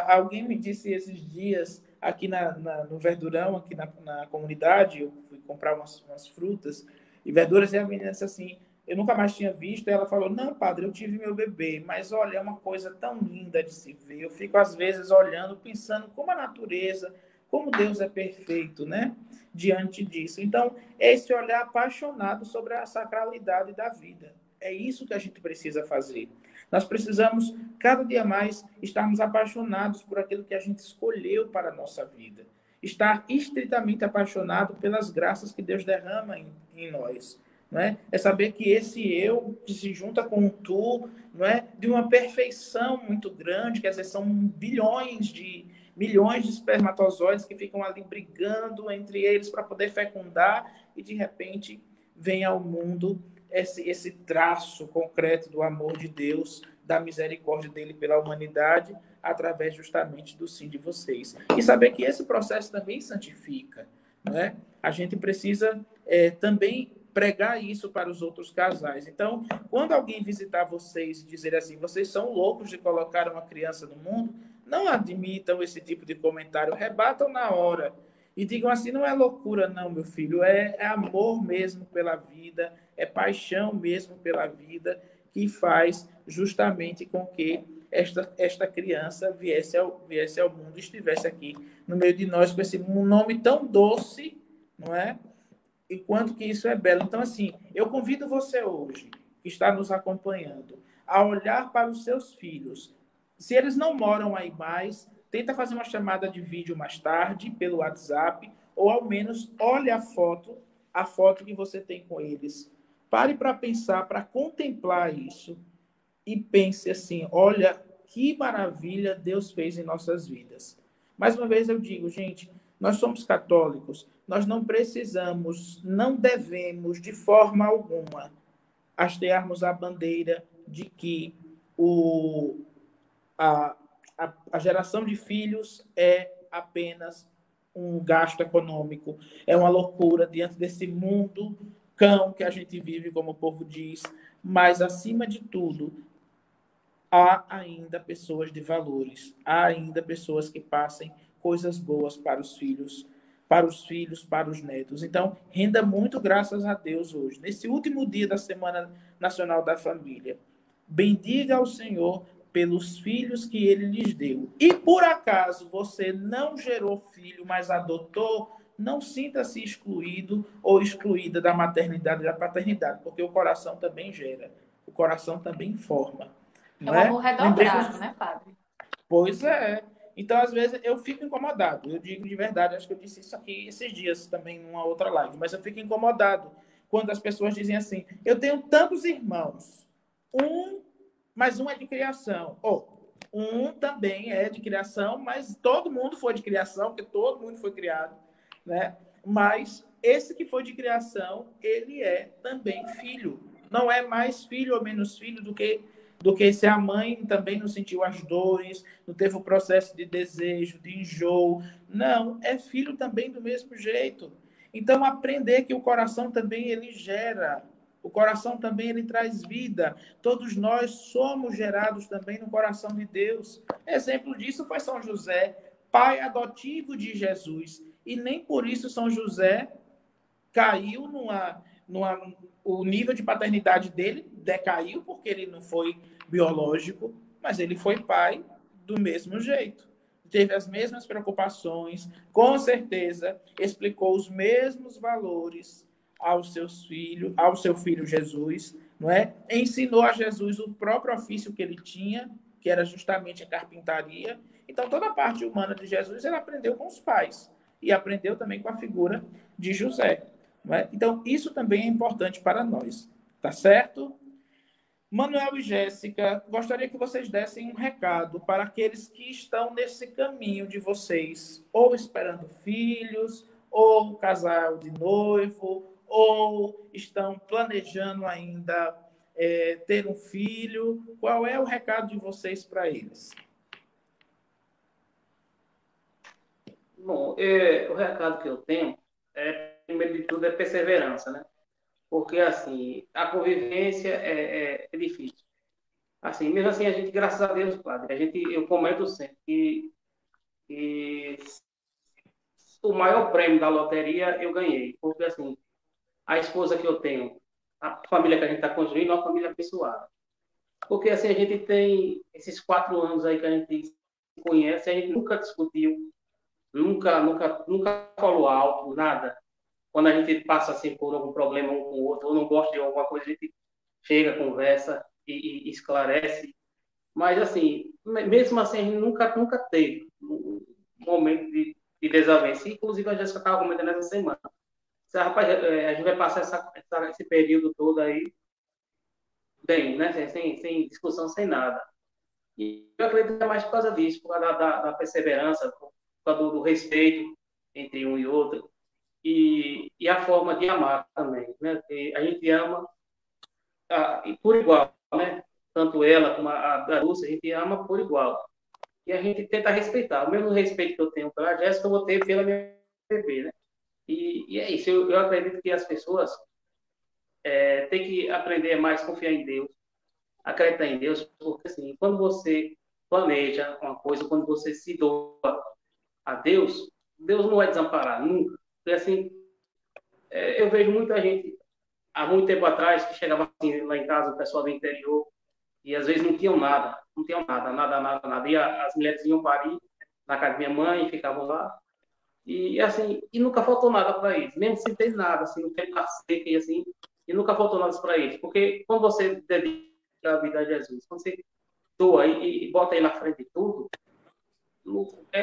Alguém me disse esses dias, aqui no Verdurão, aqui na comunidade, eu fui comprar umas frutas e verduras, e a menina disse assim, eu nunca mais tinha visto, e ela falou, não, padre, eu tive meu bebê, mas olha, é uma coisa tão linda de se ver, eu fico às vezes olhando, pensando como a natureza, como Deus é perfeito, né? Diante disso. Então, é esse olhar apaixonado sobre a sacralidade da vida. É isso que a gente precisa fazer. Nós precisamos, cada dia mais, estarmos apaixonados por aquilo que a gente escolheu para a nossa vida. estar estritamente apaixonado pelas graças que Deus derrama em nós. Não é? É saber que esse eu que se junta com o tu, não é, de uma perfeição muito grande, quer dizer, são milhões de espermatozoides que ficam ali brigando entre eles para poder fecundar, e de repente vem ao mundo esse traço concreto do amor de Deus, da misericórdia dele pela humanidade, através justamente do sim de vocês. E saber que esse processo também santifica, não é? A gente precisa também pregar isso para os outros casais. Então, quando alguém visitar vocês e dizer assim, vocês são loucos de colocar uma criança no mundo, não admitam esse tipo de comentário, rebatam na hora e digam assim, não é loucura não, meu filho, é amor mesmo pela vida, é paixão mesmo pela vida que faz justamente com que esta criança viesse ao mundo, estivesse aqui no meio de nós com esse nome tão doce, não é? E quanto que isso é belo. Então, assim, eu convido você hoje, que está nos acompanhando, a olhar para os seus filhos. Se eles não moram aí mais, tenta fazer uma chamada de vídeo mais tarde, pelo WhatsApp, ou ao menos olhe a foto que você tem com eles. Pare para pensar, para contemplar isso, e pense assim, olha que maravilha Deus fez em nossas vidas. Mais uma vez eu digo, gente, nós somos católicos, nós não precisamos, não devemos, de forma alguma, hastearmos a bandeira de que a geração de filhos é apenas um gasto econômico, é uma loucura diante desse mundo cão que a gente vive, como o povo diz, mas, acima de tudo, há ainda pessoas de valores, há ainda pessoas que passem coisas boas para os filhos, para os netos. Então, renda muito graças a Deus hoje, nesse último dia da Semana Nacional da Família. Bendiga ao Senhor pelos filhos que ele lhes deu. E por acaso você não gerou filho, mas adotou, não sinta-se excluído ou excluída da maternidade e da paternidade, porque o coração também gera, o coração também forma. É um amor redobrado, né, padre? Pois é. Então, às vezes, eu fico incomodado. Eu digo de verdade, acho que eu disse isso aqui esses dias também, numa outra live, mas eu fico incomodado quando as pessoas dizem assim, eu tenho tantos irmãos, mas um é de criação. Um também é de criação, mas todo mundo foi de criação, porque todo mundo foi criado, né? Mas esse que foi de criação, ele é também filho. Não é mais filho ou menos filho do que se a mãe também não sentiu as dores, não teve o processo de desejo, de enjoo. Não, é filho também do mesmo jeito. Então, aprender que o coração também ele gera, o coração também ele traz vida. Todos nós somos gerados também no coração de Deus. Exemplo disso foi São José, pai adotivo de Jesus. E nem por isso São José caiu o nível de paternidade dele decaiu, porque ele não foi biológico, mas ele foi pai do mesmo jeito. Teve as mesmas preocupações, com certeza explicou os mesmos valores ao seu filho Jesus, não é? Ensinou a Jesus o próprio ofício que ele tinha, que era justamente a carpintaria. Então, toda a parte humana de Jesus ele aprendeu com os pais e aprendeu também com a figura de José. Não é? Então, isso também é importante para nós, tá certo? Manuel e Jéssica, gostaria que vocês dessem um recado para aqueles que estão nesse caminho de vocês, ou esperando filhos, ou casal de noivo, ou estão planejando ainda ter um filho. Qual é o recado de vocês para eles? Bom, o recado que eu tenho, primeiro de tudo, é perseverança, né? Porque, assim, a convivência é difícil. Assim, mesmo assim, a gente, graças a Deus, padre, eu comento sempre que o maior prêmio da loteria eu ganhei. Porque, assim, a esposa que eu tenho, a família que a gente está construindo é uma família abençoada. Porque, assim, a gente tem esses 4 anos aí que a gente se conhece, a gente nunca discutiu, nunca falou alto, nada. Quando a gente passa assim por algum problema um com o outro, ou não gosta de alguma coisa, a gente chega, conversa e esclarece. Mas, assim, mesmo assim, a gente nunca teve um momento de de desavença. Inclusive, a Jéssica estava comentando essa semana. Rapaz, a gente vai passar esse período todo aí bem, né? Sem discussão, sem nada. E eu acredito que é mais por causa disso, por causa da perseverança, por causa do respeito entre um e outro, e a forma de amar também, né? A gente ama e por igual, né? Tanto ela como a Lúcia, a gente ama por igual. E a gente tenta respeitar. O mesmo respeito que eu tenho pela Jéssica, eu vou ter pela minha bebê, né? E é isso. Eu acredito que as pessoas têm que aprender mais a confiar em Deus, acreditar em Deus, porque assim, quando você planeja uma coisa, quando você se doa a Deus, Deus não vai desamparar nunca. Porque assim, eu vejo muita gente há muito tempo atrás que chegava assim lá em casa, o pessoal do interior, e às vezes não tinham nada, nada. E as mulheres iam parir na casa da minha mãe, ficavam lá. E assim, e nunca faltou nada para eles, mesmo sem ter nada, assim, não tem seca e assim, e nunca faltou nada para eles. Porque quando você dedica a vida a Jesus, quando você doa e bota ele na frente de tudo,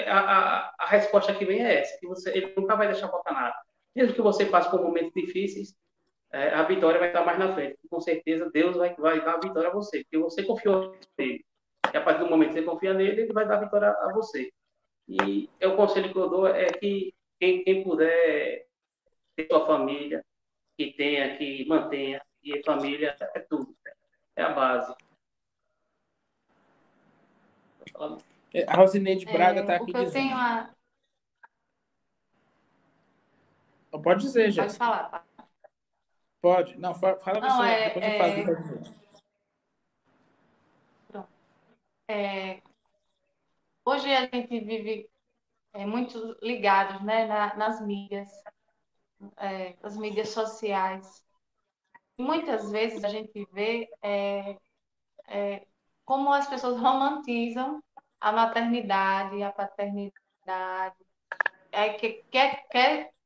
a resposta que vem é essa, que ele nunca vai deixar faltar nada. Mesmo que você passe por momentos difíceis, a vitória vai estar mais na frente. Com certeza, Deus vai dar a vitória a você, porque você confiou nele. E a partir do momento que você confia nele, ele vai dar a vitória a você. E o conselho que eu dou é que quem puder ter sua família, que mantenha, e a família é tudo, é a base. A Rosineide Braga está O aqui que eu dizendo. tenho a... Pode dizer, Pode Jéssica. falar, tá? Pode. Não, fala Não, você, depois eu falo do Rosineide. Pronto. Hoje a gente vive muito ligados, né, nas mídias, nas mídias sociais. E muitas vezes a gente vê como as pessoas romantizam a maternidade, a paternidade,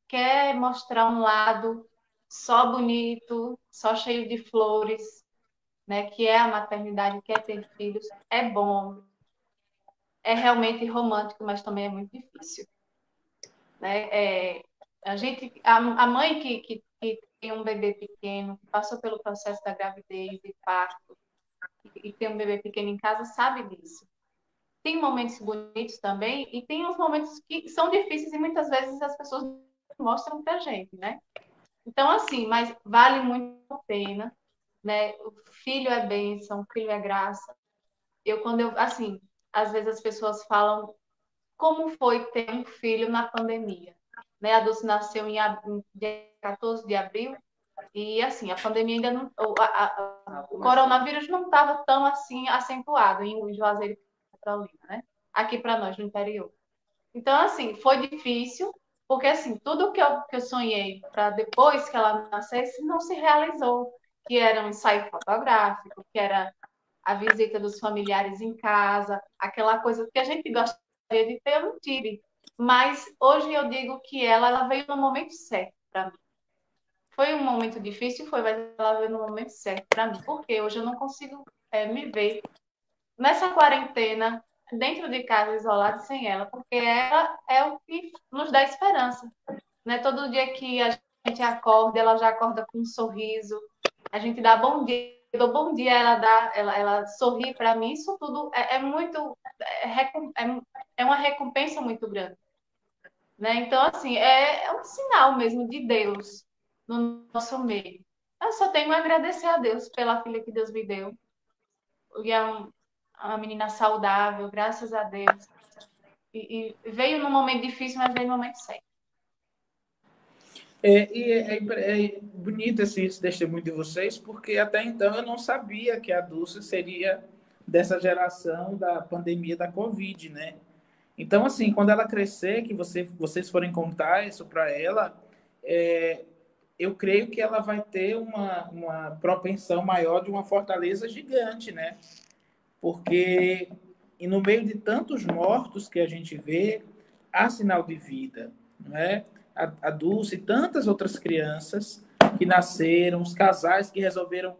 quer mostrar um lado só bonito, só cheio de flores, né, que é a maternidade, quer ter filhos, é bom, é realmente romântico, mas também é muito difícil, né? A mãe que tem um bebê pequeno, que passou pelo processo da gravidez e parto, e tem um bebê pequeno em casa, sabe disso. Tem momentos bonitos também, e tem uns momentos que são difíceis e muitas vezes as pessoas mostram pra gente, né? Então, assim, mas vale muito a pena, né? O filho é bênção, o filho é graça. Assim, às vezes as pessoas falam como foi ter um filho na pandemia, né? A Dulce nasceu em dia 14 de abril, e assim, a pandemia ainda não... O coronavírus não estava tão assim acentuado em Juazeiro e Petrolina, né? Aqui para nós, no interior. Então, assim, foi difícil, porque assim, tudo que eu sonhei para depois que ela nascesse não se realizou, que era um ensaio fotográfico, que era a visita dos familiares em casa, aquela coisa que a gente gostaria de ter, eu não tive. Mas hoje eu digo que ela veio no momento certo para mim. Foi um momento difícil, foi, mas ela veio no momento certo para mim, porque hoje eu não consigo me ver nessa quarentena, dentro de casa, isolado, sem ela, porque ela é o que nos dá esperança. Né? Todo dia que a gente acorda, ela já acorda com um sorriso, a gente dá bom dia, eu dou bom dia, ela sorri para mim, isso tudo é uma recompensa muito grande. Né? Então, assim, é um sinal mesmo de Deus no nosso meio. Eu só tenho a agradecer a Deus pela filha que Deus me deu. E é uma menina saudável, graças a Deus. E veio num momento difícil, mas veio no momento certo. É bonito esse testemunho de vocês, porque até então eu não sabia que a Dulce seria dessa geração da pandemia da Covid, né? Então, assim, quando ela crescer, que vocês forem contar isso para ela, eu creio que ela vai ter uma propensão maior de uma fortaleza gigante, né? Porque e no meio de tantos mortos que a gente vê, há sinal de vida, não é? A Dulce e tantas outras crianças que nasceram, os casais que resolveram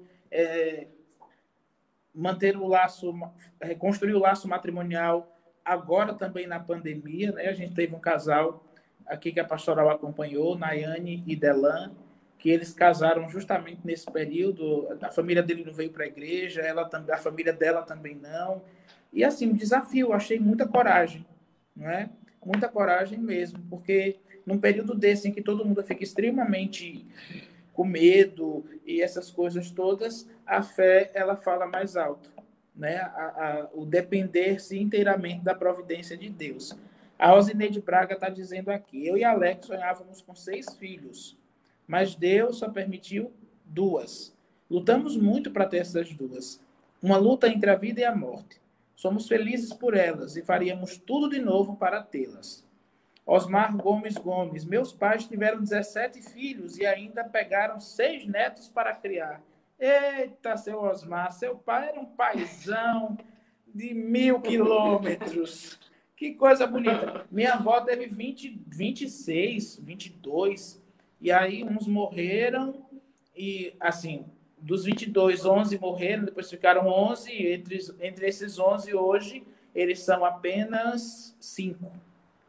manter o laço, reconstruir o laço matrimonial agora também na pandemia, né? A gente teve um casal aqui que a pastoral acompanhou, Nayane e Delan, que eles casaram justamente nesse período. A família dele não veio para a igreja, a família dela também não. E assim, um desafio, eu achei muita coragem, não é? Muita coragem mesmo, porque num período desse em que todo mundo fica extremamente com medo e essas coisas todas, a fé, ela fala mais alto, né? O depender-se inteiramente da providência de Deus. A Rosineide Braga está dizendo aqui, eu e Alex sonhávamos com 6 filhos, mas Deus só permitiu 2. Lutamos muito para ter essas 2. Uma luta entre a vida e a morte. Somos felizes por elas e faríamos tudo de novo para tê-las. Osmar Gomes. Meus pais tiveram 17 filhos e ainda pegaram 6 netos para criar. Eita, seu Osmar, seu pai era um paizão de 1.000 quilômetros. Que coisa bonita. Minha avó teve 26, 22. E aí uns morreram e, assim, dos 22, 11 morreram, depois ficaram 11. Entre esses 11 hoje, eles são apenas 5,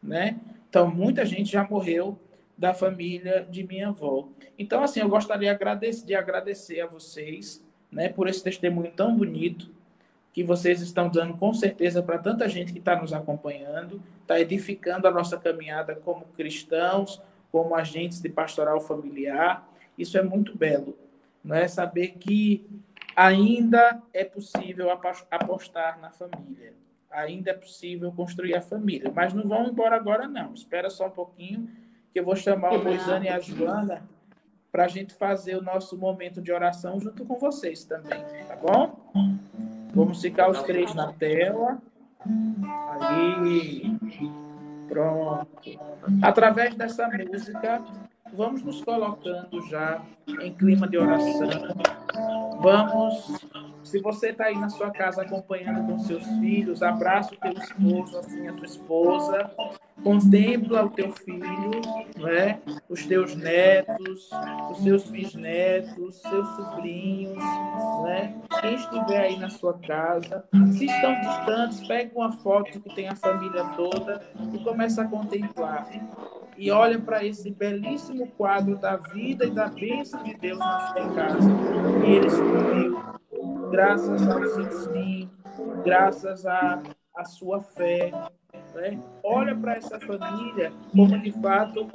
né? Então, muita gente já morreu da família de minha avó. Então, assim, eu gostaria de agradecer a vocês, né, por esse testemunho tão bonito que vocês estão dando, com certeza, para tanta gente que está nos acompanhando, está edificando a nossa caminhada como cristãos, como agentes de pastoral familiar. Isso é muito belo, não é? Saber que ainda é possível apostar na família. Ainda é possível construir a família. Mas não vão embora agora, não. Espera só um pouquinho, que eu vou chamar o Moisane e a Joana para a gente fazer o nosso momento de oração junto com vocês também, tá bom? Vamos ficar os 3 na tela. Aí. Pronto. Através dessa música, vamos nos colocando já em clima de oração. Vamos, se você está aí na sua casa acompanhando com seus filhos, abraça o teu esposo, assim, a tua esposa, contempla o teu filho, né? Os teus netos, os seus bisnetos, seus sobrinhos, né? Quem estiver aí na sua casa, se estão distantes, pega uma foto que tem a família toda e começa a contemplar. E olha para esse belíssimo quadro da vida e da bênção de Deus na sua casa. E ele supriu, graças ao seu sim, graças à sua fé. Né? Olha para essa família como, de fato,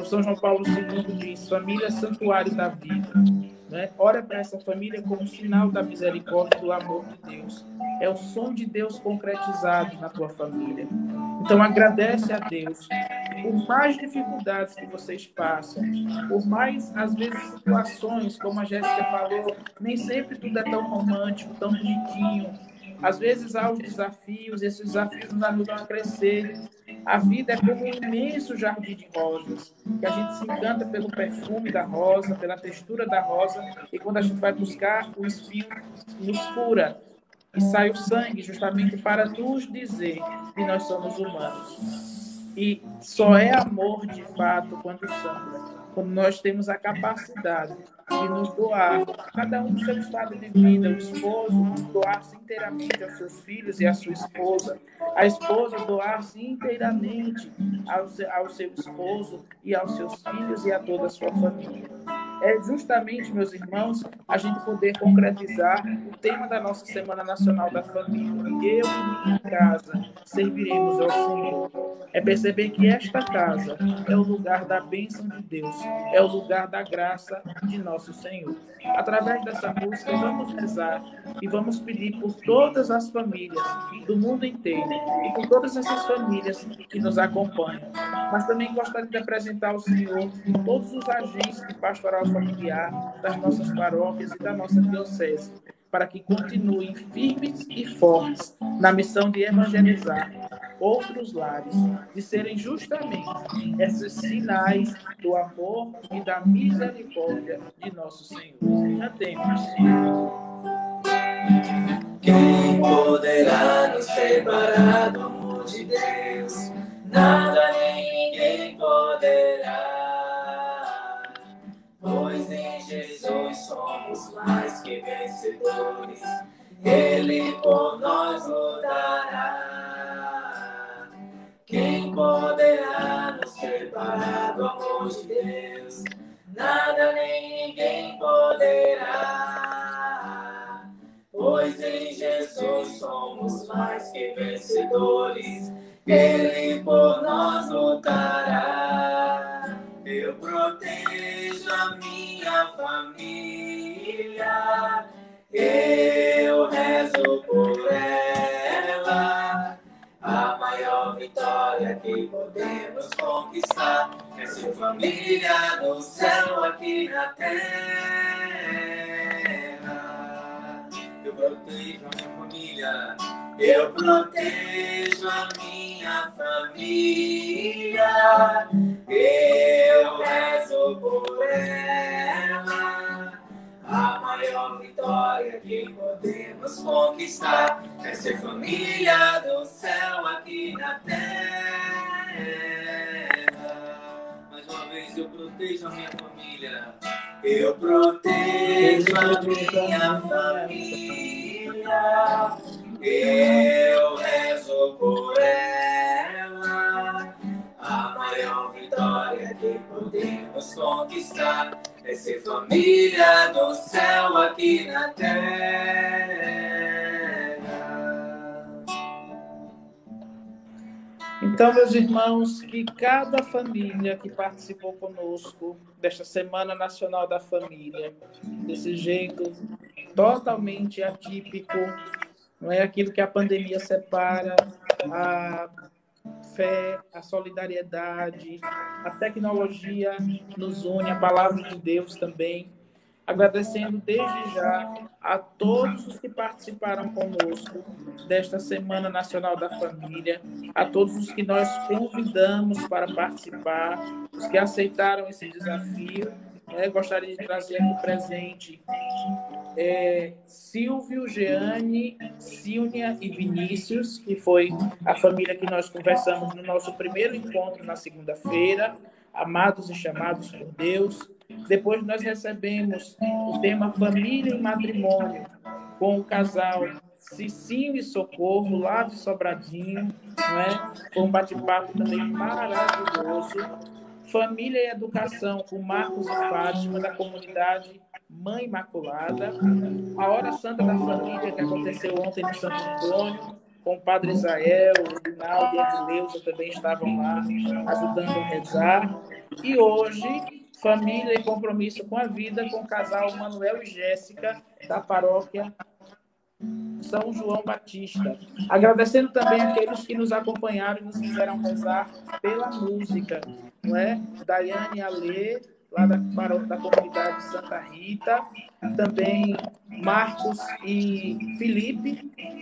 o São João Paulo II diz, família santuário da vida. Né? Olha para essa família como sinal da misericórdia e do amor de Deus. É o som de Deus concretizado na tua família. Então, agradece a Deus por mais dificuldades que vocês passam, por mais, às vezes, situações, como a Jéssica falou, nem sempre tudo é tão romântico, tão bonitinho. Às vezes há os desafios, e esses desafios nos ajudam a crescer. A vida é como um imenso jardim de rosas, que a gente se encanta pelo perfume da rosa, pela textura da rosa, e quando a gente vai buscar, o espinho nos fura, e sai o sangue justamente para nos dizer que nós somos humanos. E só é amor, de fato, quando sangra, quando nós temos a capacidade de nos doar, cada um no seu estado de vida, o esposo doar-se inteiramente aos seus filhos e à sua esposa, a esposa doar-se inteiramente ao seu esposo e aos seus filhos e a toda a sua família. É justamente, meus irmãos, a gente poder concretizar o tema da nossa Semana Nacional da Família. Eu e minha casa serviremos ao Senhor. É perceber que esta casa é o lugar da bênção de Deus, é o lugar da graça de nosso Senhor. Através dessa música, vamos rezar e vamos pedir por todas as famílias do mundo inteiro e por todas essas famílias que nos acompanham. Mas também gostaria de apresentar ao Senhor todos os agentes de pastoral familiar das nossas paróquias e da nossa diocese, para que continuem firmes e fortes na missão de evangelizar outros lares, de serem justamente esses sinais do amor e da misericórdia de nosso Senhor. Cantemos. Quem poderá nos separar do amor de Deus? Nada nem ninguém poderá, pois em Jesus somos mais que vencedores. Ele por nós lutará. separar do amor de Deus. Nada nem ninguém poderá, pois em Jesus somos mais que vencedores. Ele por nós lutará. Eu protejo a minha família, eu rezo por ela. A maior vitória que podemos conquistar é ser família do céu aqui na terra. Eu protejo a minha família, eu protejo a minha família, eu rezo por ela. A maior vitória que podemos conquistar é ser família do céu aqui na terra. Mais uma vez, eu protejo a minha família. Eu protejo a minha família. Eu rezo por ela. A maior vitória que podemos conquistar é ser família do céu aqui na terra. Então, meus irmãos, que cada família que participou conosco desta Semana Nacional da Família, desse jeito totalmente atípico, não é aquilo que a pandemia separa, a fé, a solidariedade, a tecnologia nos une, a palavra de Deus também. Agradecendo desde já a todos os que participaram conosco desta Semana Nacional da Família, a todos os que nós convidamos para participar, os que aceitaram esse desafio. Gostaria de trazer aqui presente Silvio, Jeane, Silnia e Vinícius, que foi a família que nós conversamos no nosso primeiro encontro na segunda-feira, amados e chamados por Deus. Depois nós recebemos o tema Família e Matrimônio, com o casal Cicinho e Socorro, lá de Sobradinho, não é? Foi um bate-papo também maravilhoso. Família e Educação, com Marcos e Fátima, da comunidade Mãe Imaculada. A Hora Santa da Família, que aconteceu ontem no Santo Antônio, com o Padre Israel, o Rinaldo e a Edileuza também estavam lá ajudando a rezar. E hoje, Família e Compromisso com a Vida, com o casal Manuel e Jéssica, da paróquia São João Batista. Agradecendo também aqueles que nos acompanharam e nos fizeram rezar pela música, não é? Daiane Alê, lá da comunidade Santa Rita, também Marcos e Felipe,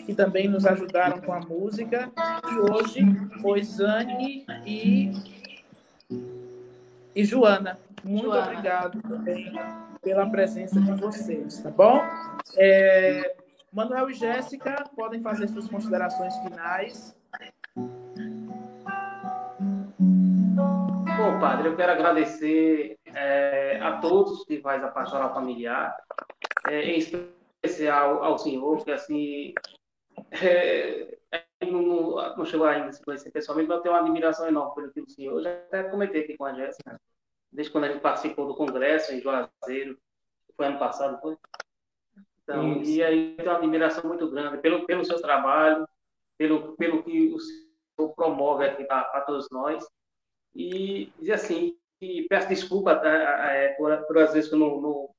que também nos ajudaram com a música, e hoje foi Zane e Joana. Muito obrigado também pela presença de vocês, tá bom? Manuel e Jéssica, podem fazer suas considerações finais. Bom, padre, eu quero agradecer a todos que faz a pastoral familiar, em especial ao senhor, que assim, não chegou ainda a se conhecer pessoalmente, mas eu tenho uma admiração enorme pelo que o senhor, eu já até comentei aqui com a Jéssica, desde quando a gente participou do congresso em Juazeiro, foi ano passado, foi? Então, Isso. e aí tem uma admiração muito grande pelo seu trabalho, pelo que o senhor promove aqui para todos nós. E dizer assim, que peço desculpa por às vezes que eu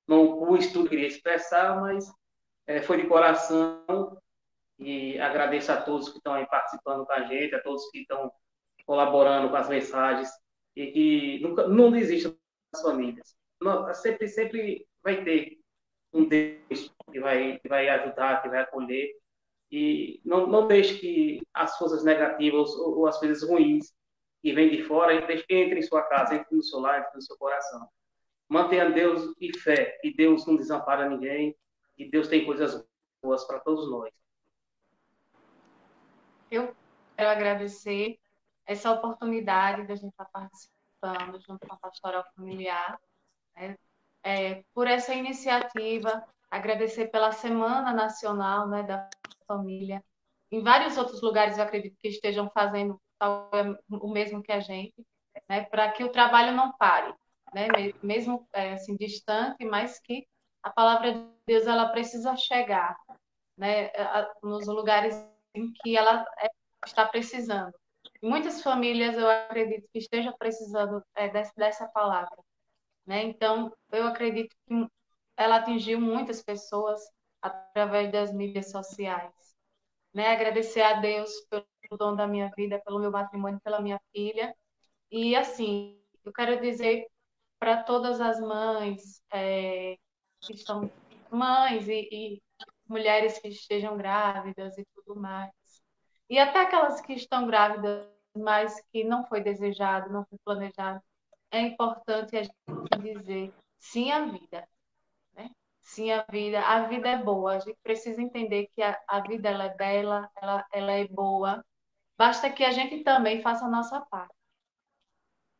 não pus tudo que queria expressar, mas foi de coração. E agradeço a todos que estão aí participando com a gente, a todos que estão colaborando com as mensagens e que não desistam das famílias. Sempre vai ter um Deus que vai ajudar, que vai acolher. E não deixe que as forças negativas ou as coisas ruins que vêm de fora entre em sua casa, entre no seu lar, entre no seu coração. Mantenha Deus e fé, que Deus não desampara ninguém, e Deus tem coisas boas para todos nós. Eu quero agradecer essa oportunidade de a gente estar participando junto com a Pastoral Familiar, por essa iniciativa, agradecer pela Semana Nacional, né, da Família. Em vários outros lugares, eu acredito que estejam fazendo o mesmo que a gente. né, para que o trabalho não pare, né, mesmo assim distante, mas que a palavra de Deus ela precisa chegar, né, nos lugares em que ela está precisando. Muitas famílias, eu acredito que estejam precisando dessa palavra, né? Então, eu acredito que ela atingiu muitas pessoas através das mídias sociais, né? Agradecer a Deus pelo dom da minha vida, pelo meu matrimônio, pela minha filha. E, assim, eu quero dizer para todas as mães que estão mães e mulheres que estejam grávidas e tudo mais. E até aquelas que estão grávidas, mas que não foi desejado, não foi planejado, é importante a gente dizer sim à vida, né? Sim à vida. A vida é boa. A gente precisa entender que a vida ela é bela, ela é boa. Basta que a gente também faça a nossa parte,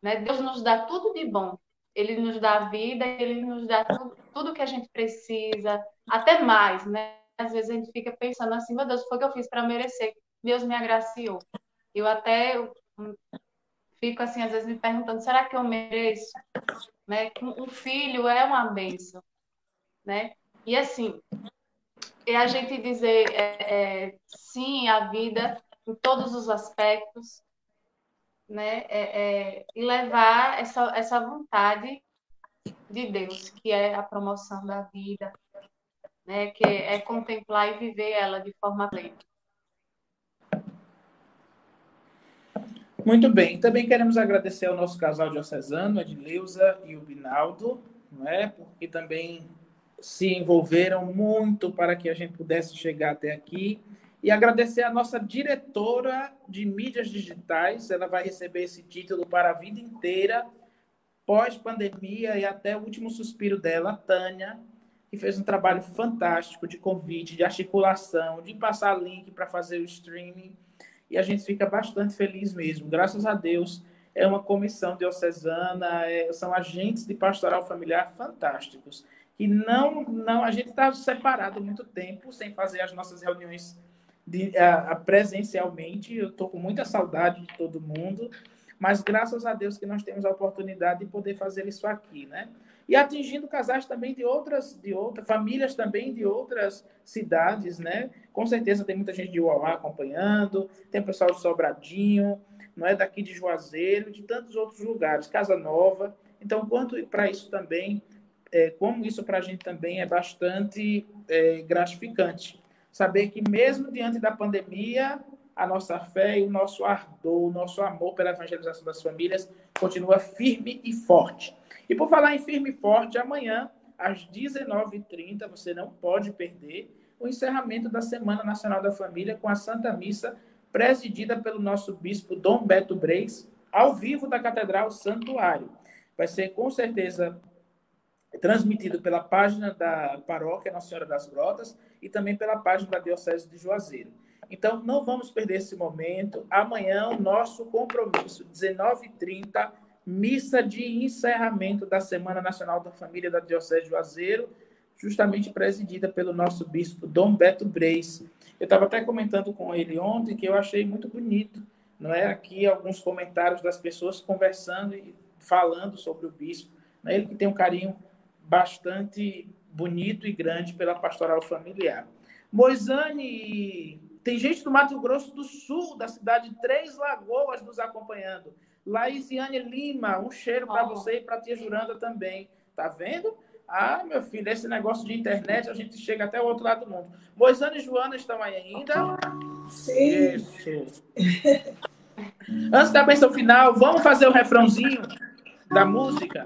né? Deus nos dá tudo de bom. Ele nos dá a vida, ele nos dá tudo que a gente precisa, até mais, né? Às vezes a gente fica pensando assim, meu Deus, foi o que eu fiz para merecer. Deus me agraciou. Eu fico assim, às vezes me perguntando, será que eu mereço? Né? Um filho é uma bênção, né? E assim, a gente dizer sim à vida em todos os aspectos, né? E levar essa vontade de Deus, que é a promoção da vida, né? Que é contemplar e viver ela de forma plena. Muito bem. Também queremos agradecer ao nosso casal diocesano, a Edileuza e o Binaldo, não é? Porque também se envolveram muito para que a gente pudesse chegar até aqui. E agradecer a nossa diretora de mídias digitais. Ela vai receber esse título para a vida inteira, pós-pandemia e até o último suspiro dela, a Tânia, que fez um trabalho fantástico de convite, de articulação, de passar link para fazer o streaming. E a gente fica bastante feliz mesmo. Graças a Deus, é uma comissão diocesana, são agentes de pastoral familiar fantásticos. E não a gente está separado há muito tempo, sem fazer as nossas reuniões presencialmente. Eu estou com muita saudade de todo mundo, mas graças a Deus que nós temos a oportunidade de poder fazer isso aqui, né? E atingindo casais também de outras famílias também de outras cidades, né? Com certeza tem muita gente de Uauá acompanhando, tem pessoal de Sobradinho, não é, daqui de Juazeiro, de tantos outros lugares, Casa Nova. Então, quanto para isso também, como isso para a gente também é bastante gratificante. Saber que mesmo diante da pandemia, a nossa fé e o nosso ardor, o nosso amor pela evangelização das famílias continua firme e forte. E por falar em firme e forte, amanhã, às 19h30, você não pode perder o encerramento da Semana Nacional da Família com a Santa Missa, presidida pelo nosso bispo Dom Beto Breis, ao vivo da Catedral Santuário. Vai ser, com certeza, transmitido pela página da paróquia Nossa Senhora das Grotas e também pela página da Diocese de Juazeiro. Então, não vamos perder esse momento. Amanhã, o nosso compromisso, 19h30, missa de encerramento da Semana Nacional da Família da Diocese de Juazeiro, justamente presidida pelo nosso bispo Dom Beto Breis. Eu estava até comentando com ele ontem que eu achei muito bonito, não é? Aqui alguns comentários das pessoas conversando e falando sobre o bispo, não é? Ele que tem um carinho bastante bonito e grande pela pastoral familiar. Moisane, tem gente do Mato Grosso do Sul, da cidade de Três Lagoas, nos acompanhando. Laisiane Lima, um cheiro para você e para a tia Juranda também. Tá vendo? Ah, meu filho, esse negócio de internet, a gente chega até o outro lado do mundo. Moisane e Joana estão aí ainda? Sim. Isso. Antes da bênção final, vamos fazer o refrãozinho da música?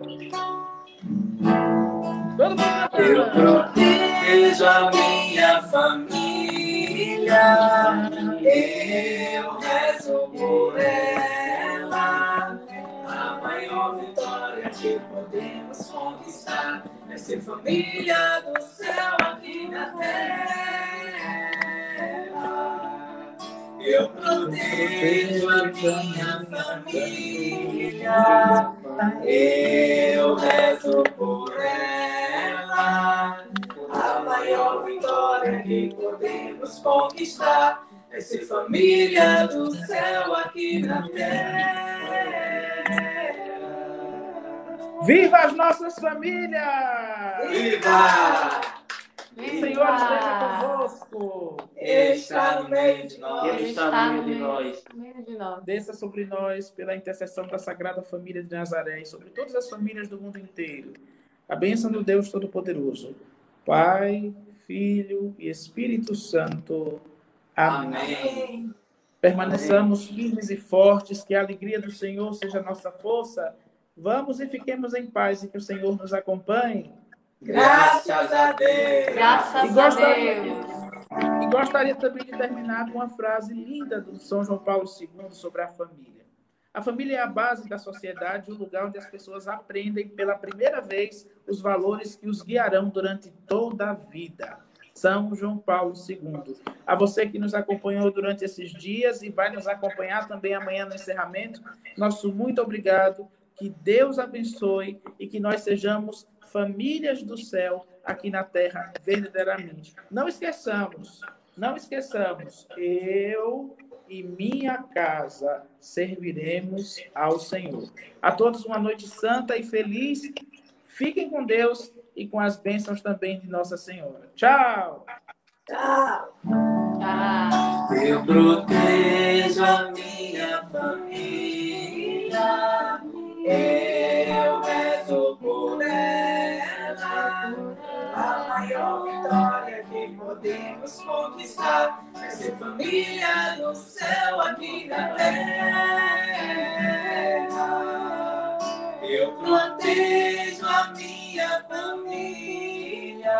Todo mundo cantando. Eu protejo a minha família, eu rezo por ela. A maior vitória que podemos conquistar é ser família do céu aqui na terra. Eu protejo a minha família, eu rezo por ela. A maior vitória que podemos conquistar é ser família do céu aqui na terra. Viva as nossas famílias! Viva! O Senhor esteja convosco. Ele está no meio de nós. Ele está no meio de nós. Desça sobre nós, pela intercessão da Sagrada Família de Nazaré, e sobre todas as famílias do mundo inteiro, a bênção do Deus Todo-Poderoso, Pai, Filho e Espírito Santo. Amém. Permaneçamos firmes e fortes, que a alegria do Senhor seja a nossa força. Vamos e fiquemos em paz e que o Senhor nos acompanhe. Graças a Deus. Graças a Deus. E gostaria também de terminar com uma frase linda do São João Paulo II sobre a família. A família é a base da sociedade, o lugar onde as pessoas aprendem pela primeira vez os valores que os guiarão durante toda a vida. São João Paulo II. A você que nos acompanhou durante esses dias e vai nos acompanhar também amanhã no encerramento, nosso muito obrigado. Que Deus abençoe e que nós sejamos famílias do céu aqui na terra verdadeiramente. Não esqueçamos, eu e minha casa serviremos ao Senhor. A todos uma noite santa e feliz. Fiquem com Deus e com as bênçãos também de Nossa Senhora. Tchau! Tchau. Tchau. Eu protejo a minha família. Eu rezo por ela. A maior vitória que podemos conquistar é ser família do céu aqui na terra. Eu protejo a minha família.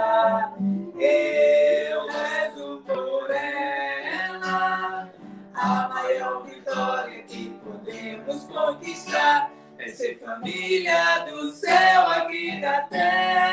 Eu rezo por ela. A maior vitória que podemos conquistar é ser família do céu aqui na terra.